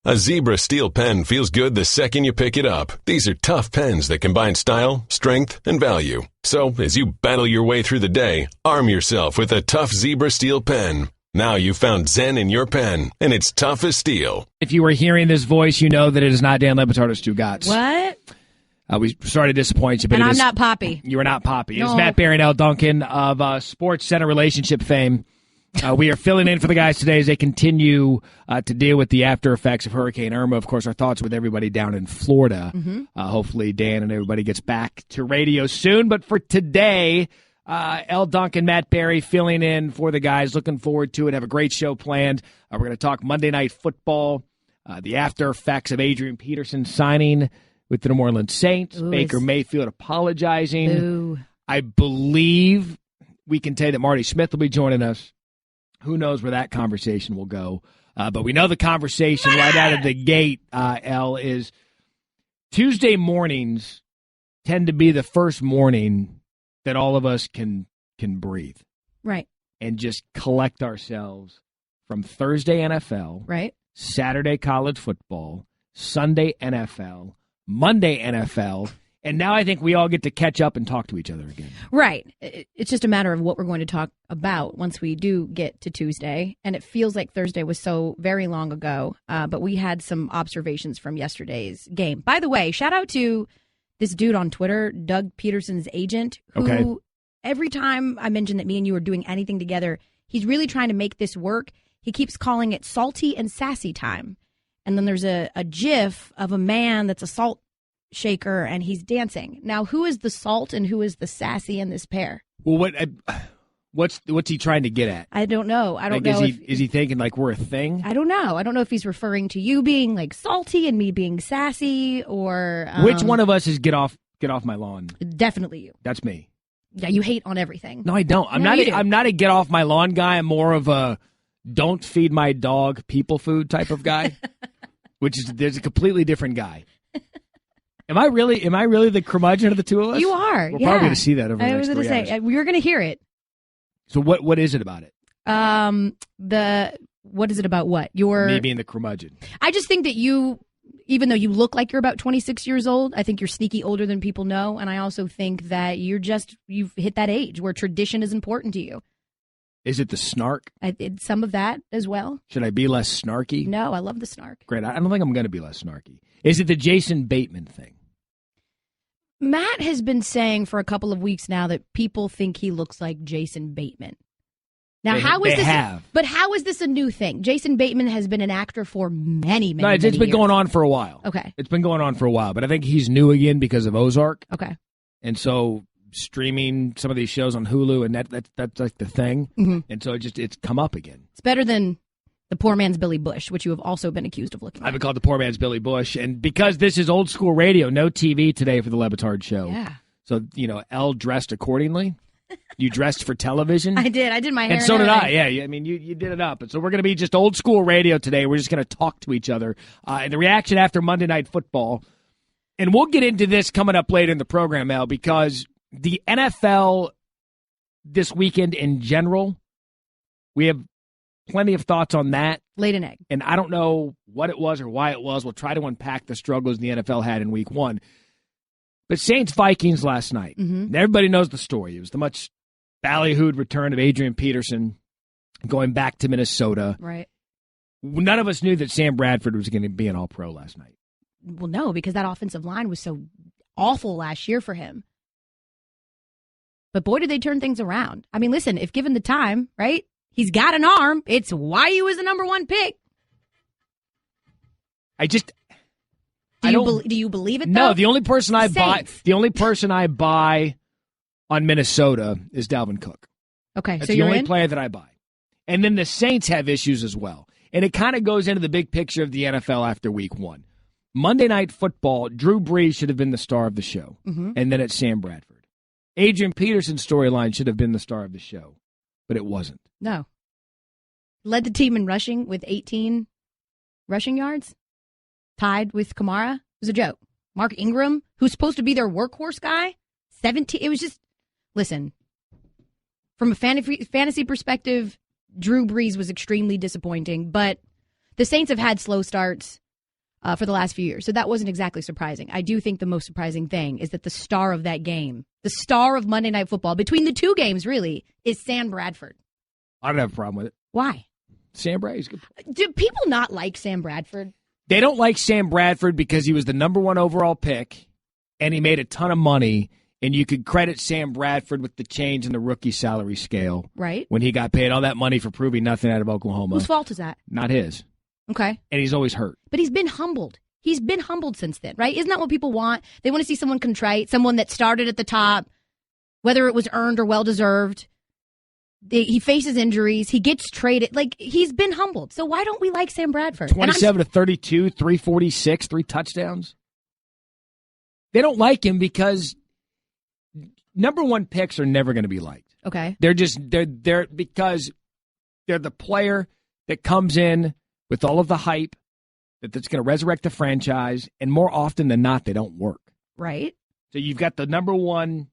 A Zebra steel pen feels good the second you pick it up. These are tough pens that combine style, strength, and value. So, as you battle your way through the day, arm yourself with a tough Zebra steel pen. Now you've found Zen in your pen, and it's tough as steel. If you were hearing this voice, you know that it is not Dan Batard or Stugotz. What? We sorry to disappoint you, but and I'm not Poppy. You are not Poppy. No. It is Matt Barry and L. Duncan of Sports Center relationship fame. We are filling in for the guys today as they continue to deal with the after effects of Hurricane Irma. Of course, our thoughts with everybody down in Florida. Hopefully, Dan and everybody gets back to radio soon. But for today, L. Duncan, Matt Barry filling in for the guys. Looking forward to it. Have a great show planned. We're going to talk Monday Night Football, the after effects of Adrian Peterson signing with the New Orleans Saints. Baker Mayfield apologizing. Ooh. I believe we can tell you that Marty Smith will be joining us. Who knows where that conversation will go. But we know the conversation right out of the gate, L, is Tuesday mornings tend to be the first morning that all of us can breathe. Right. And just collect ourselves from Thursday NFL, right, Saturday college football, Sunday NFL, Monday NFL, and now I think we all get to catch up and talk to each other again. Right. It's just a matter of what we're going to talk about once we do get to Tuesday. And it feels like Thursday was so very long ago. But we had some observations from yesterday's game. By the way, shout out to this dude on Twitter, Doug Peterson's agent, who every time I mention that me and you are doing anything together, he's really trying to make this work. He keeps calling it salty and sassy time. And then there's a GIF of a man that's a salt shaker and he's dancing. Now, who is the salt and who is the sassy in this pair? Well, what's he trying to get at? I don't know. I don't know. Is he thinking like we're a thing? I don't know. I don't know if he's referring to you being like salty and me being sassy, or which one of us is get off my lawn? Definitely you. That's me. Yeah, you hate on everything. No, I don't. I'm not a get off my lawn guy. I'm more of a don't feed my dog people food type of guy. There's a completely different guy. Am I really the curmudgeon of the two of us? You are. We're probably going to see that over the next 3 hours. I was going to say, we're going to hear it. So what is it about it? What is it about what? Me being the curmudgeon. I just think that you, even though you look like you're about 26 years old, I think you're sneaky older than people know. And I also think that you've hit that age where tradition is important to you. Is it the snark? Some of that as well. Should I be less snarky? No, I love the snark. Great. I don't think I'm going to be less snarky. Is it the Jason Bateman thing? Matt has been saying for a couple of weeks now that people think he looks like Jason Bateman. Now, how is this a new thing? Jason Bateman has been an actor for many it's been years. going on for a while. Okay. It's been going on for a while, but I think he's new again because of Ozark. Okay. And so streaming some of these shows on Hulu, and that's like the thing. Mm-hmm. And so it's come up again. It's better than the poor man's Billy Bush, which you have also been accused of looking at. I've been called the poor man's Billy Bush. And because this is old school radio, no TV today for the Le Batard show. Yeah. So, Elle dressed accordingly. You dressed for television. I did. I did my hair. And so did I. Yeah. I mean, you did it up. And so we're going to be just old school radio today. We're just going to talk to each other. And the reaction after Monday Night Football. And we'll get into this coming up later in the program, Al, because the NFL this weekend in general, we have plenty of thoughts on that. Laid an egg. And I don't know what it was or why it was. We'll try to unpack the struggles the NFL had in week one. But Saints-Vikings last night. Mm-hmm. And everybody knows the story. It was the much ballyhooed return of Adrian Peterson going back to Minnesota. Right. None of us knew that Sam Bradford was going to be an All-Pro last night. Well, no, because that offensive line was so awful last year for him. But boy, did they turn things around. I mean, listen, if given the time, right? He's got an arm. It's why he was the number one pick. Do you believe it, though? No, the only person I buy on Minnesota is Dalvin Cook. Okay, That's so the only player that I buy. And then the Saints have issues as well. And it kind of goes into the big picture of the NFL after week one. Monday Night Football, Drew Brees should have been the star of the show. Mm-hmm. And then it's Sam Bradford. Adrian Peterson's storyline should have been the star of the show. But it wasn't. No. Led the team in rushing with 18 rushing yards. Tied with Kamara. It was a joke. Mark Ingram, who's supposed to be their workhorse guy, 17. It was just, listen, from a fantasy perspective, Drew Brees was extremely disappointing. But the Saints have had slow starts. for the last few years. So that wasn't exactly surprising. I do think the most surprising thing is that the star of that game, the star of Monday Night Football, between the two games really, is Sam Bradford. I don't have a problem with it. Why? Sam Bradford's good. Do people not like Sam Bradford? They don't like Sam Bradford because he was the number 1 overall pick, and he made a ton of money, and you could credit Sam Bradford with the change in the rookie salary scale. Right. When he got paid all that money for proving nothing out of Oklahoma. Whose fault is that? Not his. Okay. And he's always hurt. But he's been humbled. He's been humbled since then, right? Isn't that what people want? They want to see someone contrite, someone that started at the top, whether it was earned or well-deserved. He faces injuries. He gets traded. Like, he's been humbled. So why don't we like Sam Bradford? 27 to 32, 346, 3 touchdowns. They don't like him because number 1 picks are never going to be liked. Okay. They're because they're the player that comes in with all of the hype that's going to resurrect the franchise, and more often than not, they don't work. Right. So you've got the number 1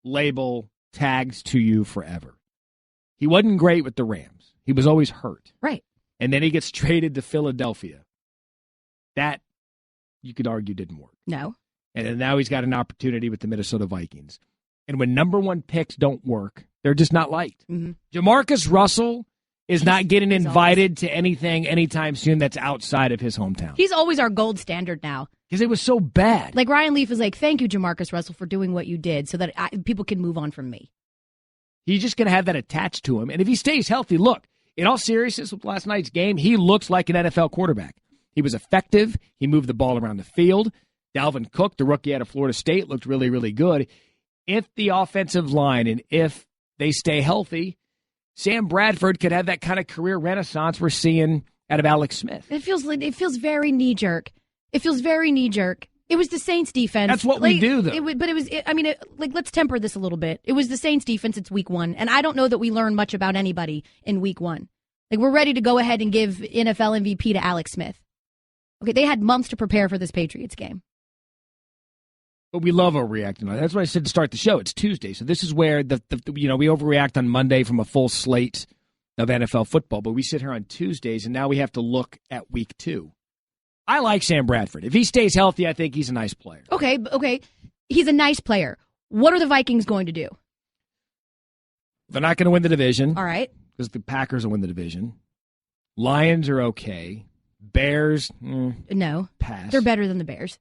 label tags to you forever. He wasn't great with the Rams. He was always hurt. Right. And then he gets traded to Philadelphia. That, you could argue, didn't work. No. And then now he's got an opportunity with the Minnesota Vikings. And when number 1 picks don't work, they're just not liked. Mm-hmm. Jamarcus Russell is not getting invited to anything anytime soon that's outside of his hometown. He's always our gold standard now. Because it was so bad. Like, Ryan Leaf is like, thank you, Jamarcus Russell, for doing what you did so that people can move on from me. He's just going to have that attached to him. And if he stays healthy, look, in all seriousness with last night's game, he looks like an NFL quarterback. He was effective. He moved the ball around the field. Dalvin Cook, the rookie out of Florida State, looked really, really good. If the offensive line and if they stay healthy, Sam Bradford could have that kind of career renaissance we're seeing out of Alex Smith. It feels very knee-jerk. It feels very knee-jerk. It was the Saints defense. That's what we do, though. Let's temper this a little bit. It was the Saints defense. It's week 1. And I don't know that we learned much about anybody in week 1. Like, we're ready to go ahead and give NFL MVP to Alex Smith. Okay, they had months to prepare for this Patriots game. But we love overreacting. That's what I said to start the show. It's Tuesday. So this is where we overreact on Monday from a full slate of NFL football. But we sit here on Tuesdays, and now we have to look at week 2. I like Sam Bradford. If he stays healthy, I think he's a nice player. Okay. He's a nice player. What are the Vikings going to do? They're not going to win the division. All right. Because the Packers will win the division. Lions are okay. Bears, no. Pass. They're better than the Bears.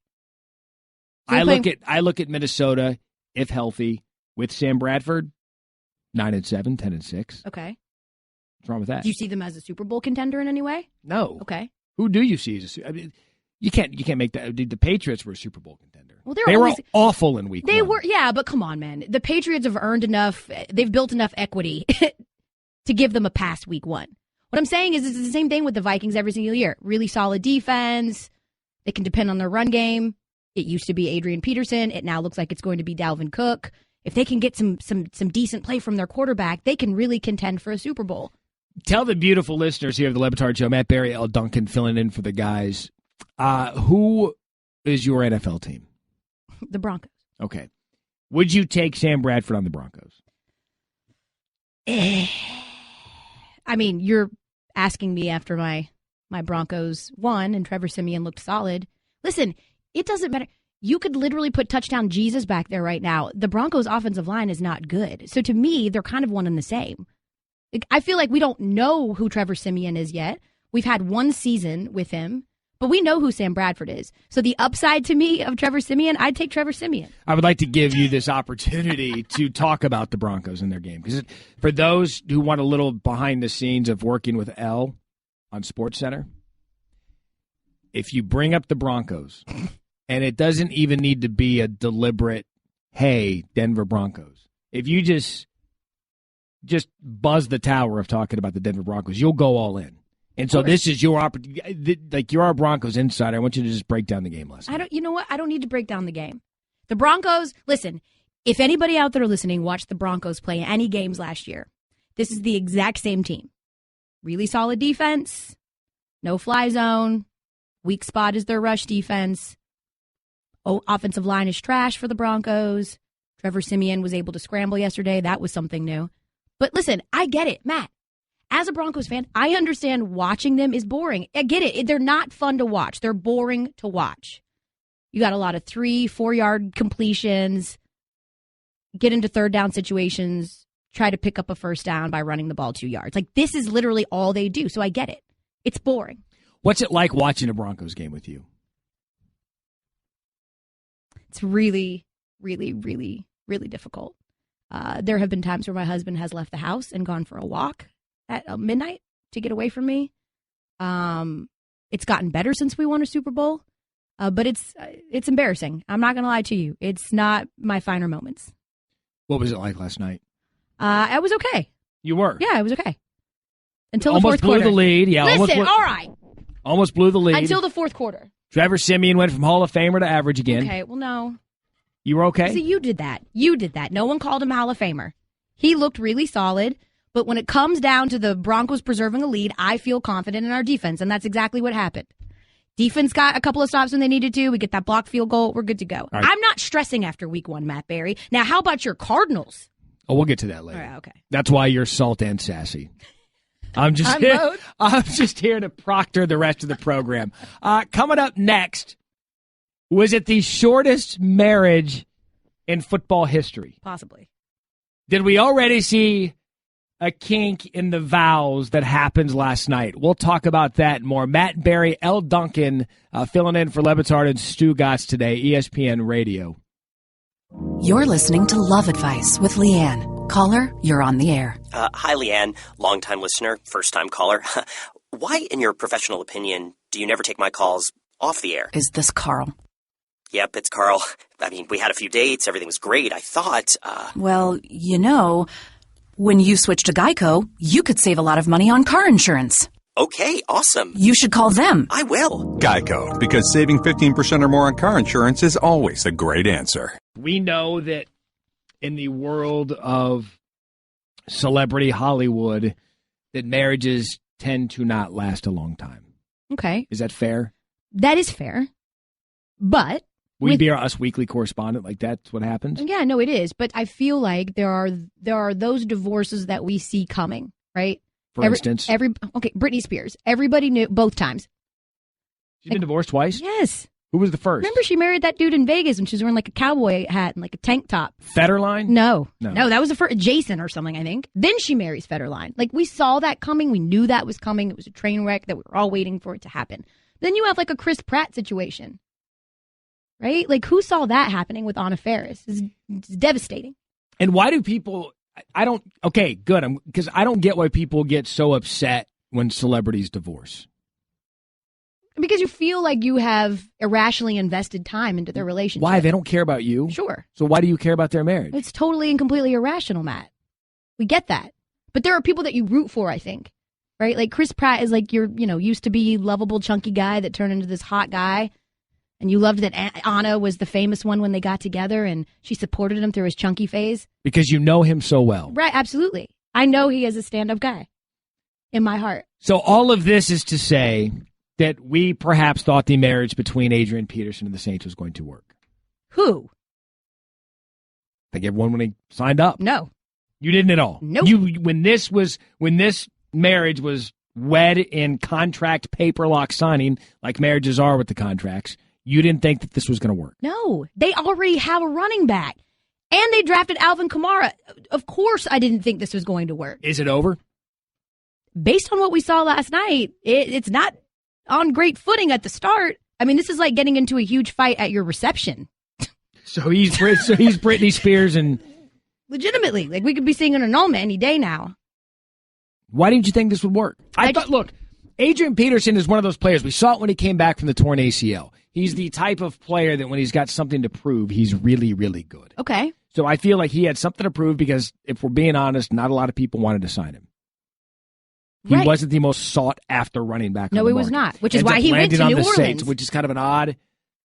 So I look at Minnesota, if healthy, with Sam Bradford, 9-7, 10-6. Okay. What's wrong with that? Do you see them as a Super Bowl contender in any way? No. Okay. Who do you see as you can't make that. The Patriots were a Super Bowl contender. Well, they were awful in week 1. They were, yeah, but come on, man. The Patriots have earned enough. They've built enough equity to give them a pass week 1. What I'm saying is it's the same thing with the Vikings every single year. Really solid defense. They can depend on their run game. It used to be Adrian Peterson. It now looks like it's going to be Dalvin Cook. If they can get some decent play from their quarterback, they can really contend for a Super Bowl. Tell the beautiful listeners here of the Batard Show, Matt Berry, L. Duncan filling in for the guys. Who is your NFL team? The Broncos. Okay. Would you take Sam Bradford on the Broncos? I mean, you're asking me after my Broncos won and Trevor Siemian looked solid. Listen, it doesn't matter. You could literally put touchdown Jesus back there right now. The Broncos' offensive line is not good. So to me, they're kind of one and the same. I feel like we don't know who Trevor Siemian is yet. We've had one season with him, but we know who Sam Bradford is. So the upside to me of Trevor Siemian, I'd take Trevor Siemian. I would like to give you this opportunity to talk about the Broncos in their game. Because for those who want a little behind the scenes of working with L on SportsCenter, if you bring up the Broncos, and it doesn't even need to be a deliberate, hey, Denver Broncos. If you just buzz the tower of talking about the Denver Broncos, you'll go all in. And so this is your opportunity. Like, you're our Broncos insider. I want you to just break down the game last night. You know what? I don't need to break down the game. The Broncos, listen, if anybody out there listening watched the Broncos play any games last year, this is the exact same team. Really solid defense, no fly zone, weak spot is their rush defense. Offensive line is trash for the Broncos. Trevor Siemian was able to scramble yesterday. That was something new. But listen, I get it, Matt. as a Broncos fan, I understand watching them is boring. I get it. They're not fun to watch. They're boring to watch. You got a lot of 3-4 yard completions, get into third down situations, try to pick up a first down by running the ball 2 yards. Like, this is literally all they do. So I get it. It's boring. What's it like watching a Broncos game with you? It's really, really, really, really difficult. There have been times where my husband has left the house and gone for a walk at midnight to get away from me. It's gotten better since we won a Super Bowl, but it's embarrassing. I'm not going to lie to you. It's not my finer moments. What was it like last night? I was okay. You were? Yeah, I was okay. Until almost the fourth quarter. Almost blew the lead. Yeah, Listen, all right. Almost blew the lead. Until the fourth quarter. Trevor Siemian went from Hall of Famer to average again. Okay, well, no. You were okay? See, you did that. You did that. No one called him Hall of Famer. He looked really solid, but when it comes down to the Broncos preserving a lead, I feel confident in our defense, and that's exactly what happened. Defense got a couple of stops when they needed to. We get that blocked field goal. We're good to go. Right. I'm not stressing after week 1, Matt Berry. Now, how about your Cardinals? Oh, we'll get to that later. All right, okay. That's why you're salt and sassy. I'm just here to proctor the rest of the program. Coming up next, was it the shortest marriage in football history? Possibly. Did we already see a kink in the vows that happened last night? We'll talk about that and more. Matt Berry, L. Duncan, filling in for Batard and Stugotz today, ESPN Radio. You're listening to Love Advice with Leanne. Caller, you're on the air. Hi, Leanne. Longtime listener, first-time caller. Why, in your professional opinion, do you never take my calls off the air? Is this Carl? Yep, it's Carl. I mean, we had a few dates. Everything was great. I thought, Well, when you switch to Geico, you could save a lot of money on car insurance. Okay, awesome. You should call them. I will. Geico, because saving 15% or more on car insurance is always a great answer. We know that in the world of celebrity Hollywood, that marriages tend to not last a long time. Okay. Is that fair? That is fair. But we be our Us Weekly correspondent, like that's what happens? Yeah, no, it is. But I feel like there are those divorces that we see coming, right? For instance? Britney Spears. Everybody knew both times. She's been divorced twice? Yes. Who was the first? Remember she married that dude in Vegas when she was wearing like a cowboy hat and like a tank top. Federline? No, that was the first. Jason or something, I think. Then she marries Federline. Like, we saw that coming. We knew that was coming. It was a train wreck that we were all waiting for it to happen. Then you have like a Chris Pratt situation, right? Like, who saw that happening with Anna Faris? It's devastating. And why do people, okay, good, because I don't get why people get so upset when celebrities divorce. Because you feel like you have irrationally invested time into their relationship. Why? They don't care about you? Sure. So why do you care about their marriage? It's totally and completely irrational, Matt. We get that. But there are people that you root for, I think. Right? Like, Chris Pratt is like your, used to be lovable, chunky guy that turned into this hot guy. And you loved that Anna was the famous one when they got together and she supported him through his chunky phase. Because you know him so well. Right, absolutely. I know he is a stand-up guy in my heart. So all of this is to say that we perhaps thought the marriage between Adrian Peterson and the Saints was going to work. Who? I think everyone when they signed up. No. You didn't at all. Nope. When this marriage was wed in contract paper lock signing, like marriages are with the contracts, you didn't think that this was going to work. No. They already have a running back. And they drafted Alvin Kamara. Of course I didn't think this was going to work. Is it over? Based on what we saw last night, it's not on great footing at the start. I mean, this is like getting into a huge fight at your reception. So he's Britney Spears and... Legitimately. Like, we could be seeing an annulment any day now. Why didn't you think this would work? I thought, look, Adrian Peterson is one of those players. We saw it when he came back from the torn ACL. He's the type of player that when he's got something to prove, he's really, really good. Okay. So I feel like he had something to prove because, if we're being honest, not a lot of people wanted to sign him. He wasn't the most sought-after running back. No, he was not, which is why he went to New Orleans. Saints, which is kind of an odd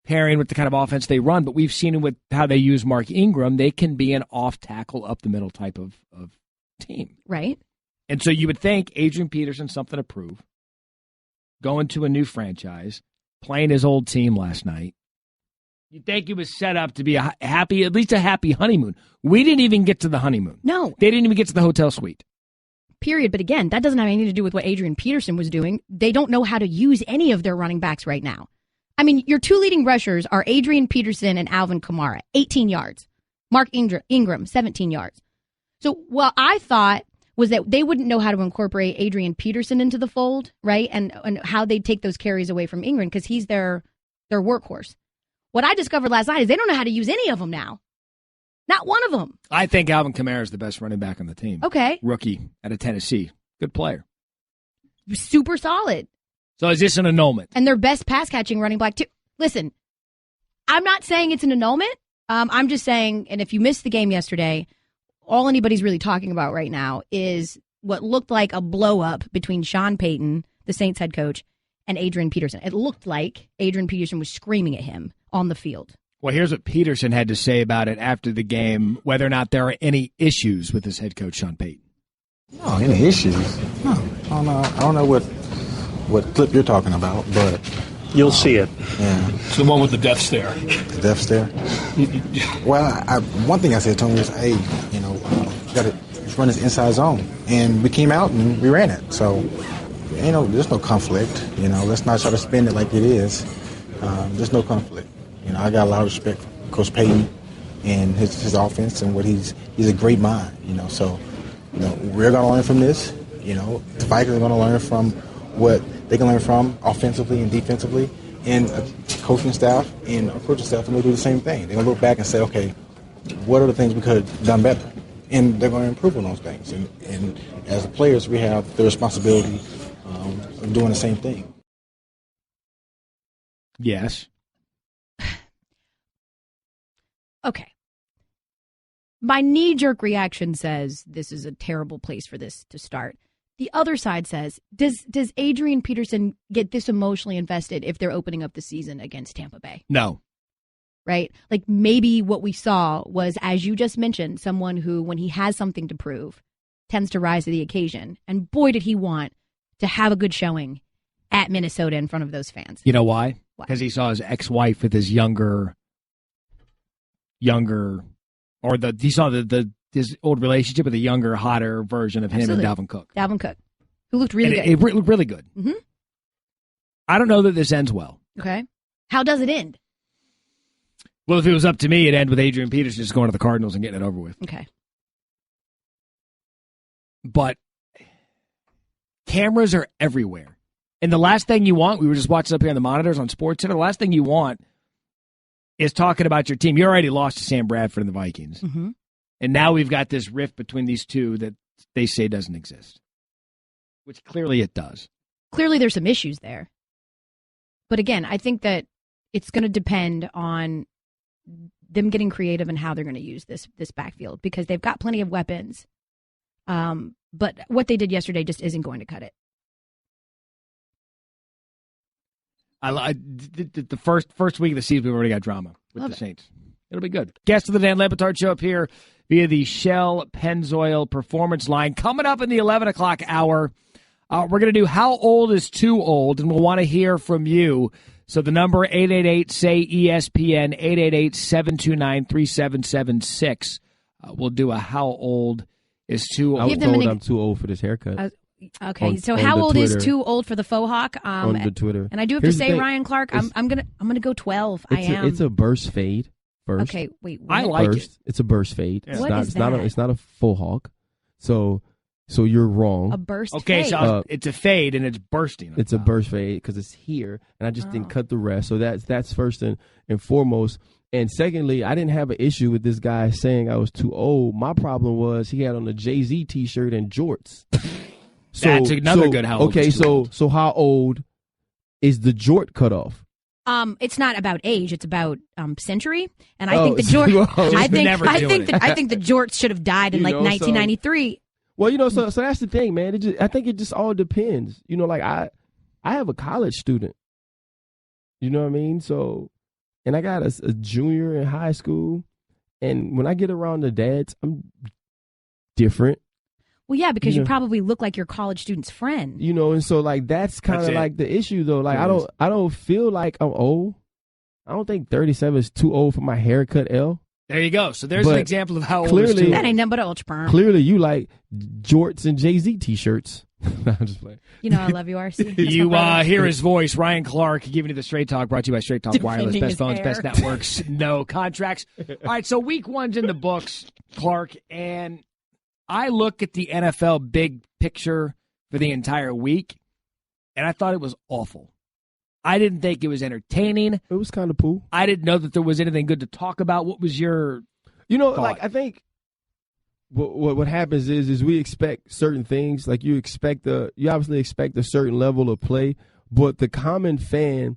pairing with the kind of offense they run. But we've seen it with how they use Mark Ingram. They can be an off-tackle, up-the-middle type of team. Right. And so you would think Adrian Peterson, something to prove, going to a new franchise, playing his old team last night. You'd think he was set up to be at least a happy honeymoon. We didn't even get to the honeymoon. No. They didn't even get to the hotel suite. period. But again, that doesn't have anything to do with what Adrian Peterson was doing. They don't know how to use any of their running backs right now. I mean, your two leading rushers are Adrian Peterson and Alvin Kamara, 18 yards. Mark Ingram, 17 yards. So what I thought was that they wouldn't know how to incorporate Adrian Peterson into the fold, right? And how they'd take those carries away from Ingram because he's their workhorse. What I discovered last night is they don't know how to use any of them now. Not one of them. I think Alvin Kamara is the best running back on the team. Okay. Rookie out of Tennessee. Good player. Super solid. So is this an annulment? And their best pass-catching running back, too. Listen, I'm not saying it's an annulment. I'm just saying, and if you missed the game yesterday, all anybody's really talking about right now is what looked like a blow-up between Sean Payton, the Saints head coach, and Adrian Peterson. It looked like Adrian Peterson was screaming at him on the field. Well, here's what Peterson had to say about it after the game, whether or not there are any issues with his head coach, Sean Payton. No, any issues? No, I don't know what clip you're talking about, but you'll see it. Yeah, it's the one with the death stare. The death stare. Well, one thing I said to him was, "Hey, you got to run this inside zone," and we came out and we ran it. So, there's no conflict. Let's not try to spin it like it is. There's no conflict. I got a lot of respect for Coach Payton and his offense and what he's a great mind. So we're gonna learn from this. The Vikings are gonna learn from what they can learn from offensively and defensively, and coaching staff and coaching staff are gonna do the same thing. They're gonna look back and say, okay, what are the things we could have done better? And they're gonna improve on those things. And as the players, we have the responsibility of doing the same thing. Yes. Okay. My knee-jerk reaction says this is a terrible place for this to start. The other side says, does Adrian Peterson get this emotionally invested if they're opening up the season against Tampa Bay? No. Right? Like maybe what we saw was, as you just mentioned, someone who, when he has something to prove, tends to rise to the occasion. And boy, did he want to have a good showing at Minnesota in front of those fans. You know why? Because he saw his ex-wife with his younger, or he saw his old relationship with a younger, hotter version of him. Absolutely. And Dalvin Cook. Dalvin Cook, who looked really good. It looked really good. Mm-hmm. I don't know that this ends well. Okay. How does it end? Well, if it was up to me, it'd end with Adrian Peterson just going to the Cardinals and getting it over with. Okay. But cameras are everywhere. And the last thing you want, we were just watching up here on the monitors on SportsCenter, the last thing you want is talking about your team. You already lost to Sam Bradford and the Vikings. Mm-hmm. And now we've got this rift between these two that they say doesn't exist, which clearly it does. Clearly there's some issues there. But again, I think that it's going to depend on them getting creative and how they're going to use this backfield, because they've got plenty of weapons. But what they did yesterday just isn't going to cut it. The first week of the season, we've already got drama with the Saints. It'll be good. Guest of the Dan Le Batard Show up here via the Shell Pennzoil Performance Line. Coming up in the 11 o'clock hour, we're going to do How Old is Too Old, and we'll want to hear from you. So the number 888-SAY-ESPN, 888-729-3776. We'll do a How Old is Too Old. I was told I'm too old for this haircut. Okay, so how old is too old for the faux hawk? On the Twitter. And I do have to say, Ryan Clark, I'm gonna go 12. It's a burst fade first. Okay, wait. I like burst. it. It's a burst fade. Yeah. What is that? It's not a full hawk. So you're wrong. A burst okay, fade. So it's a fade and it's bursting. It's a burst fade because it's here, and I just didn't cut the rest. So that's first and foremost. And secondly, I didn't have an issue with this guy saying I was too old. My problem was he had on a Jay-Z T-shirt and jorts. That's another good how old. Okay, so how old is the jort cutoff? It's not about age; it's about century. And I think the jort. I think the jorts should have died in 1993. Well, so that's the thing, man. I think it just all depends. Like I have a college student. You know what I mean? So, and I got a junior in high school, and when I get around the dads, I'm different. Well, yeah, because you probably look like your college student's friend. And so that's kind of like the issue, though. Like I don't feel like I'm old. I don't think 37 is too old for my haircut, L. There you go. So there's an example of how old that ain't nothing but ultra perm. Clearly, you like jorts and Jay-Z T-shirts. I'm just playing. You know I love you, RC. You hear his voice, Ryan Clark, giving you the Straight Talk, brought to you by Straight Talk Wireless, best phones, best networks, no contracts. All right, so week 1's in the books, Clark, and I look at the NFL big picture for the entire week, and I thought it was awful. I didn't think it was entertaining. It was kind of cool. I didn't know that there was anything good to talk about. What was your thought? I think what happens is we expect certain things. Like you obviously expect a certain level of play, but the common fan,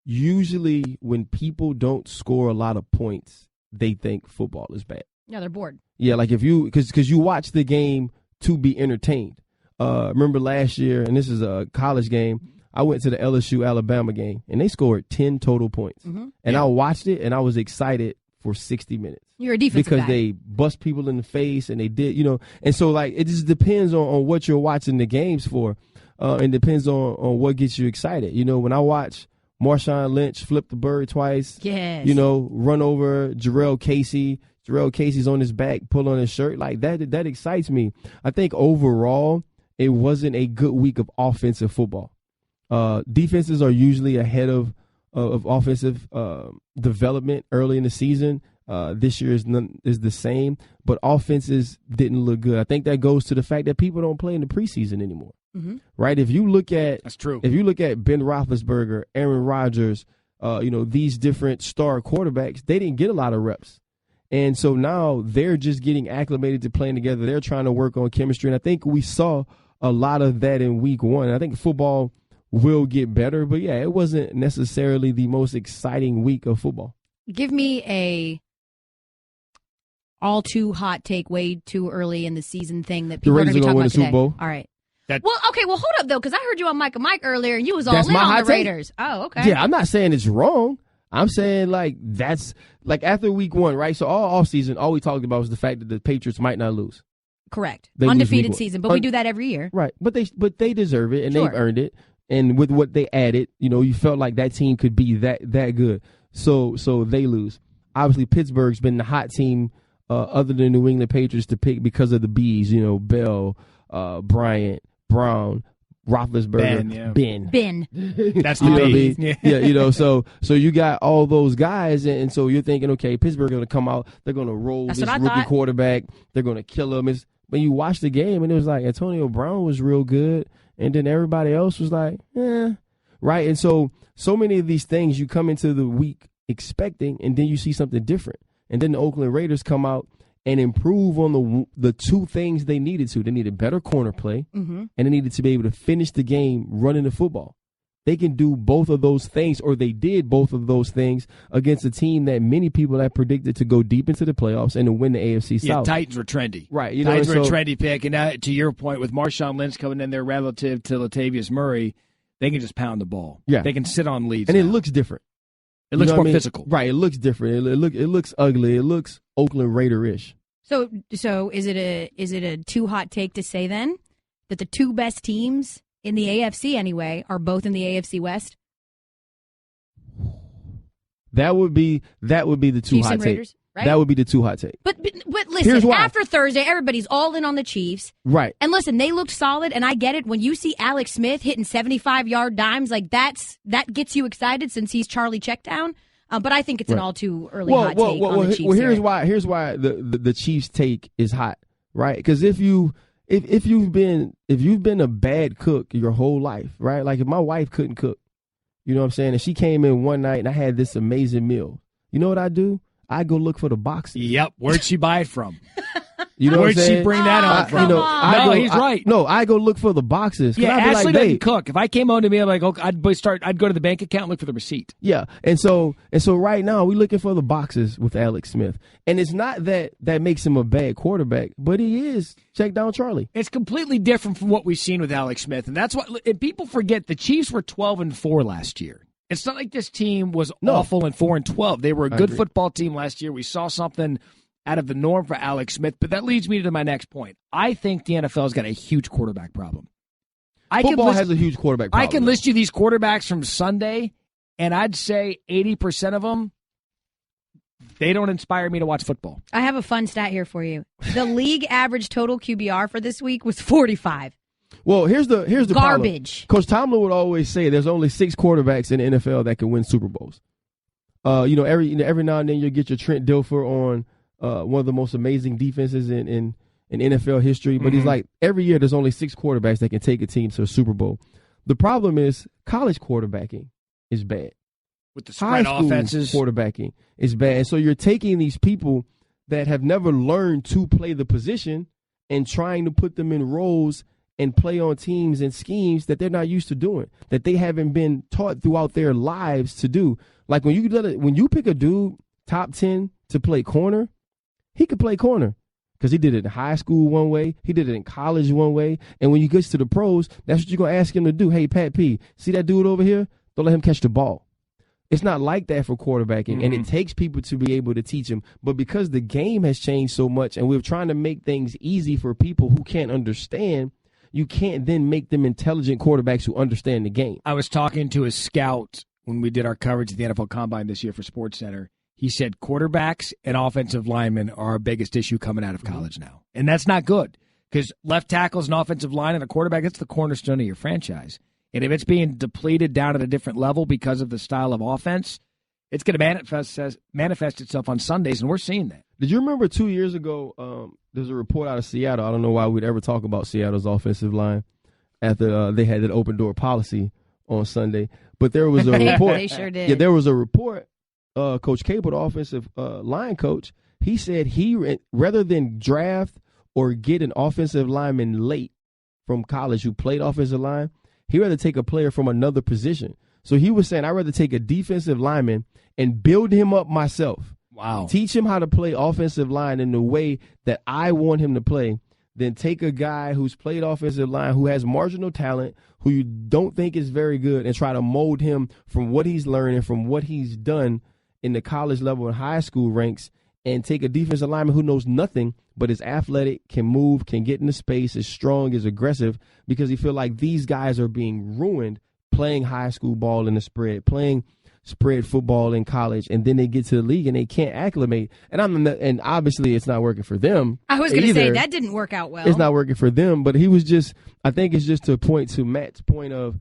usually when people don't score a lot of points, they think football is bad. Yeah, they're bored. Yeah, like because you watch the game to be entertained. Remember last year, and this is a college game, I went to the LSU-Alabama game, and they scored 10 total points. Mm-hmm. And I watched it, and I was excited for 60 minutes. You're a defensive because guy. They bust people in the face, and they did, And so, like, it just depends on what you're watching the games for. And depends on what gets you excited. When I watch Marshawn Lynch flip the bird twice, yes. Run over Jarrell Casey. Jarrell Casey's on his back, pull on his shirt. Like, that excites me. I think overall, it wasn't a good week of offensive football. Defenses are usually ahead of offensive development early in the season. This year is the same, but offenses didn't look good. I think that goes to the fact that people don't play in the preseason anymore, right? If you look at that's true. If you look at Ben Roethlisberger, Aaron Rodgers, these different star quarterbacks, they didn't get a lot of reps, and so now they're just getting acclimated to playing together. They're trying to work on chemistry, and I think we saw a lot of that in week 1. I think football will get better, but yeah, it wasn't necessarily the most exciting week of football. Give me a all too hot take, way too early in the season thing that people are going to be talking about today. The Super Bowl. All right. Hold up though, because I heard you on Mike and Mike earlier, and you was all in on the Raiders. Oh, okay. Yeah, I'm not saying it's wrong. I'm saying that's after week 1, right? So all offseason, all we talked about was the fact that the Patriots might not lose. Correct. Undefeated season, but we do that every year. Right, but they deserve it, and they've earned it. And with what they added, you felt like that team could be that good. So they lose. Obviously, Pittsburgh's been the hot team other than New England Patriots to pick because of the Bs. Bell, Bryant, Brown, Roethlisberger, Ben. That's the B. Yeah, so you got all those guys, and so you're thinking, okay, Pittsburgh going to come out, they're going to roll this rookie quarterback, they're going to kill him. When you watch the game, and it was like Antonio Brown was real good. And then everybody else was like, right? And so many of these things you come into the week expecting, and then you see something different. And then the Oakland Raiders come out and improve on the two things they needed to. They needed better corner play, and they needed to be able to finish the game running the football. They can do both of those things, or they did both of those things against a team that many people had predicted to go deep into the playoffs and to win the AFC South. Yeah, Titans were trendy. Right. Titans were a trendy pick. And now, to your point, with Marshawn Lynch coming in there relative to Latavius Murray, they can just pound the ball. Yeah. They can sit on leads. And now. It looks different. It looks more physical. Right. It looks different. It looks ugly. It looks Oakland Raider-ish. So is it a too hot take to say then that the two best teams in the AFC anyway are both in the AFC West? That would be the too hot take. Raiders, right? That would be the too hot take. But listen, after Thursday, everybody's all in on the Chiefs. Right. And listen, they looked solid, and I get it. When you see Alex Smith hitting 75-yard dimes, that gets you excited since he's Charlie Checkdown. But I think it's an all too early hot take on the Chiefs. Well, here's why the Chiefs take is hot, right? Because if you've been a bad cook your whole life, right? Like if my wife couldn't cook, you know what I'm saying? And she came in one night and I had this amazing meal. You know what I do? I go look for the boxes. Yep. Where'd she buy it from? You know Where'd what I'm saying? she bring that on from? He's right. I go look for the boxes. Yeah, Ashley doesn't cook. If I came home to me, I'm like, okay, I'd go to the bank account and look for the receipt. Yeah, and so right now we're looking for the boxes with Alex Smith, and it's not that makes him a bad quarterback, but he is check down Charlie. It's completely different from what we've seen with Alex Smith, and that's what. And people forget the Chiefs were 12-4 last year. It's not like this team was awful and 4-12. They were a good football team last year. We saw something out of the norm for Alex Smith, but that leads me to my next point. I think the NFL's got a huge quarterback problem. Football has a huge quarterback problem. I can list you these quarterbacks from Sunday, and I'd say 80% of them they don't inspire me to watch football. I have a fun stat here for you. The league average total QBR for this week was 45. Well, here's the garbage. Problem. Coach Tomlin would always say there's only 6 quarterbacks in the NFL that can win Super Bowls. Every now and then you'll get your Trent Dilfer on one of the most amazing defenses in NFL history. But he's like, every year there's only 6 quarterbacks that can take a team to a Super Bowl. The problem is college quarterbacking is bad. With the spread offenses. Quarterbacking is bad. And so you're taking these people that have never learned to play the position and trying to put them in roles and play on teams and schemes that they're not used to doing, that they haven't been taught throughout their lives to do. Like when you pick a dude top 10 to play corner, he could play corner because he did it in high school one way, he did it in college one way, and when you get to the pros, that's what you're going to ask him to do. Hey, Pat P, see that dude over here? Don't let him catch the ball. It's not like that for quarterbacking, and it takes people to be able to teach him. But because the game has changed so much and we're trying to make things easy for people who can't understand, you can't then make them intelligent quarterbacks who understand the game. I was talking to a scout when we did our coverage of the NFL Combine this year for SportsCenter. He said quarterbacks and offensive linemen are our biggest issue coming out of college now. And that's not good because left tackles and offensive line and a quarterback, that's the cornerstone of your franchise. And if it's being depleted down at a different level because of the style of offense, it's going to manifest itself on Sundays, and we're seeing that. Did you remember 2 years ago, there's a report out of Seattle. I don't know why we'd ever talk about Seattle's offensive line after they had that open door policy on Sunday. But there was a report. They sure did. Yeah, there was a report. Coach Cable, the offensive line coach, he said rather than draft or get an offensive lineman late from college who played offensive line, he'd rather take a player from another position. So he was saying, I'd rather take a defensive lineman and build him up myself. Wow. Teach him how to play offensive line in the way that I want him to play, then take a guy who's played offensive line, who has marginal talent, who you don't think is very good, and try to mold him from what he's learning, from what he's done in the college level and high school ranks, and take a defensive lineman who knows nothing but is athletic, can move, can get into space, is strong, is aggressive, because he feel like these guys are being ruined playing high school ball in the spread, playing spread football in college, and then they get to the league and they can't acclimate. And obviously it's not working for them. I was going to say that didn't work out well. It's not working for them, but I think it's just to point to Matt's point of,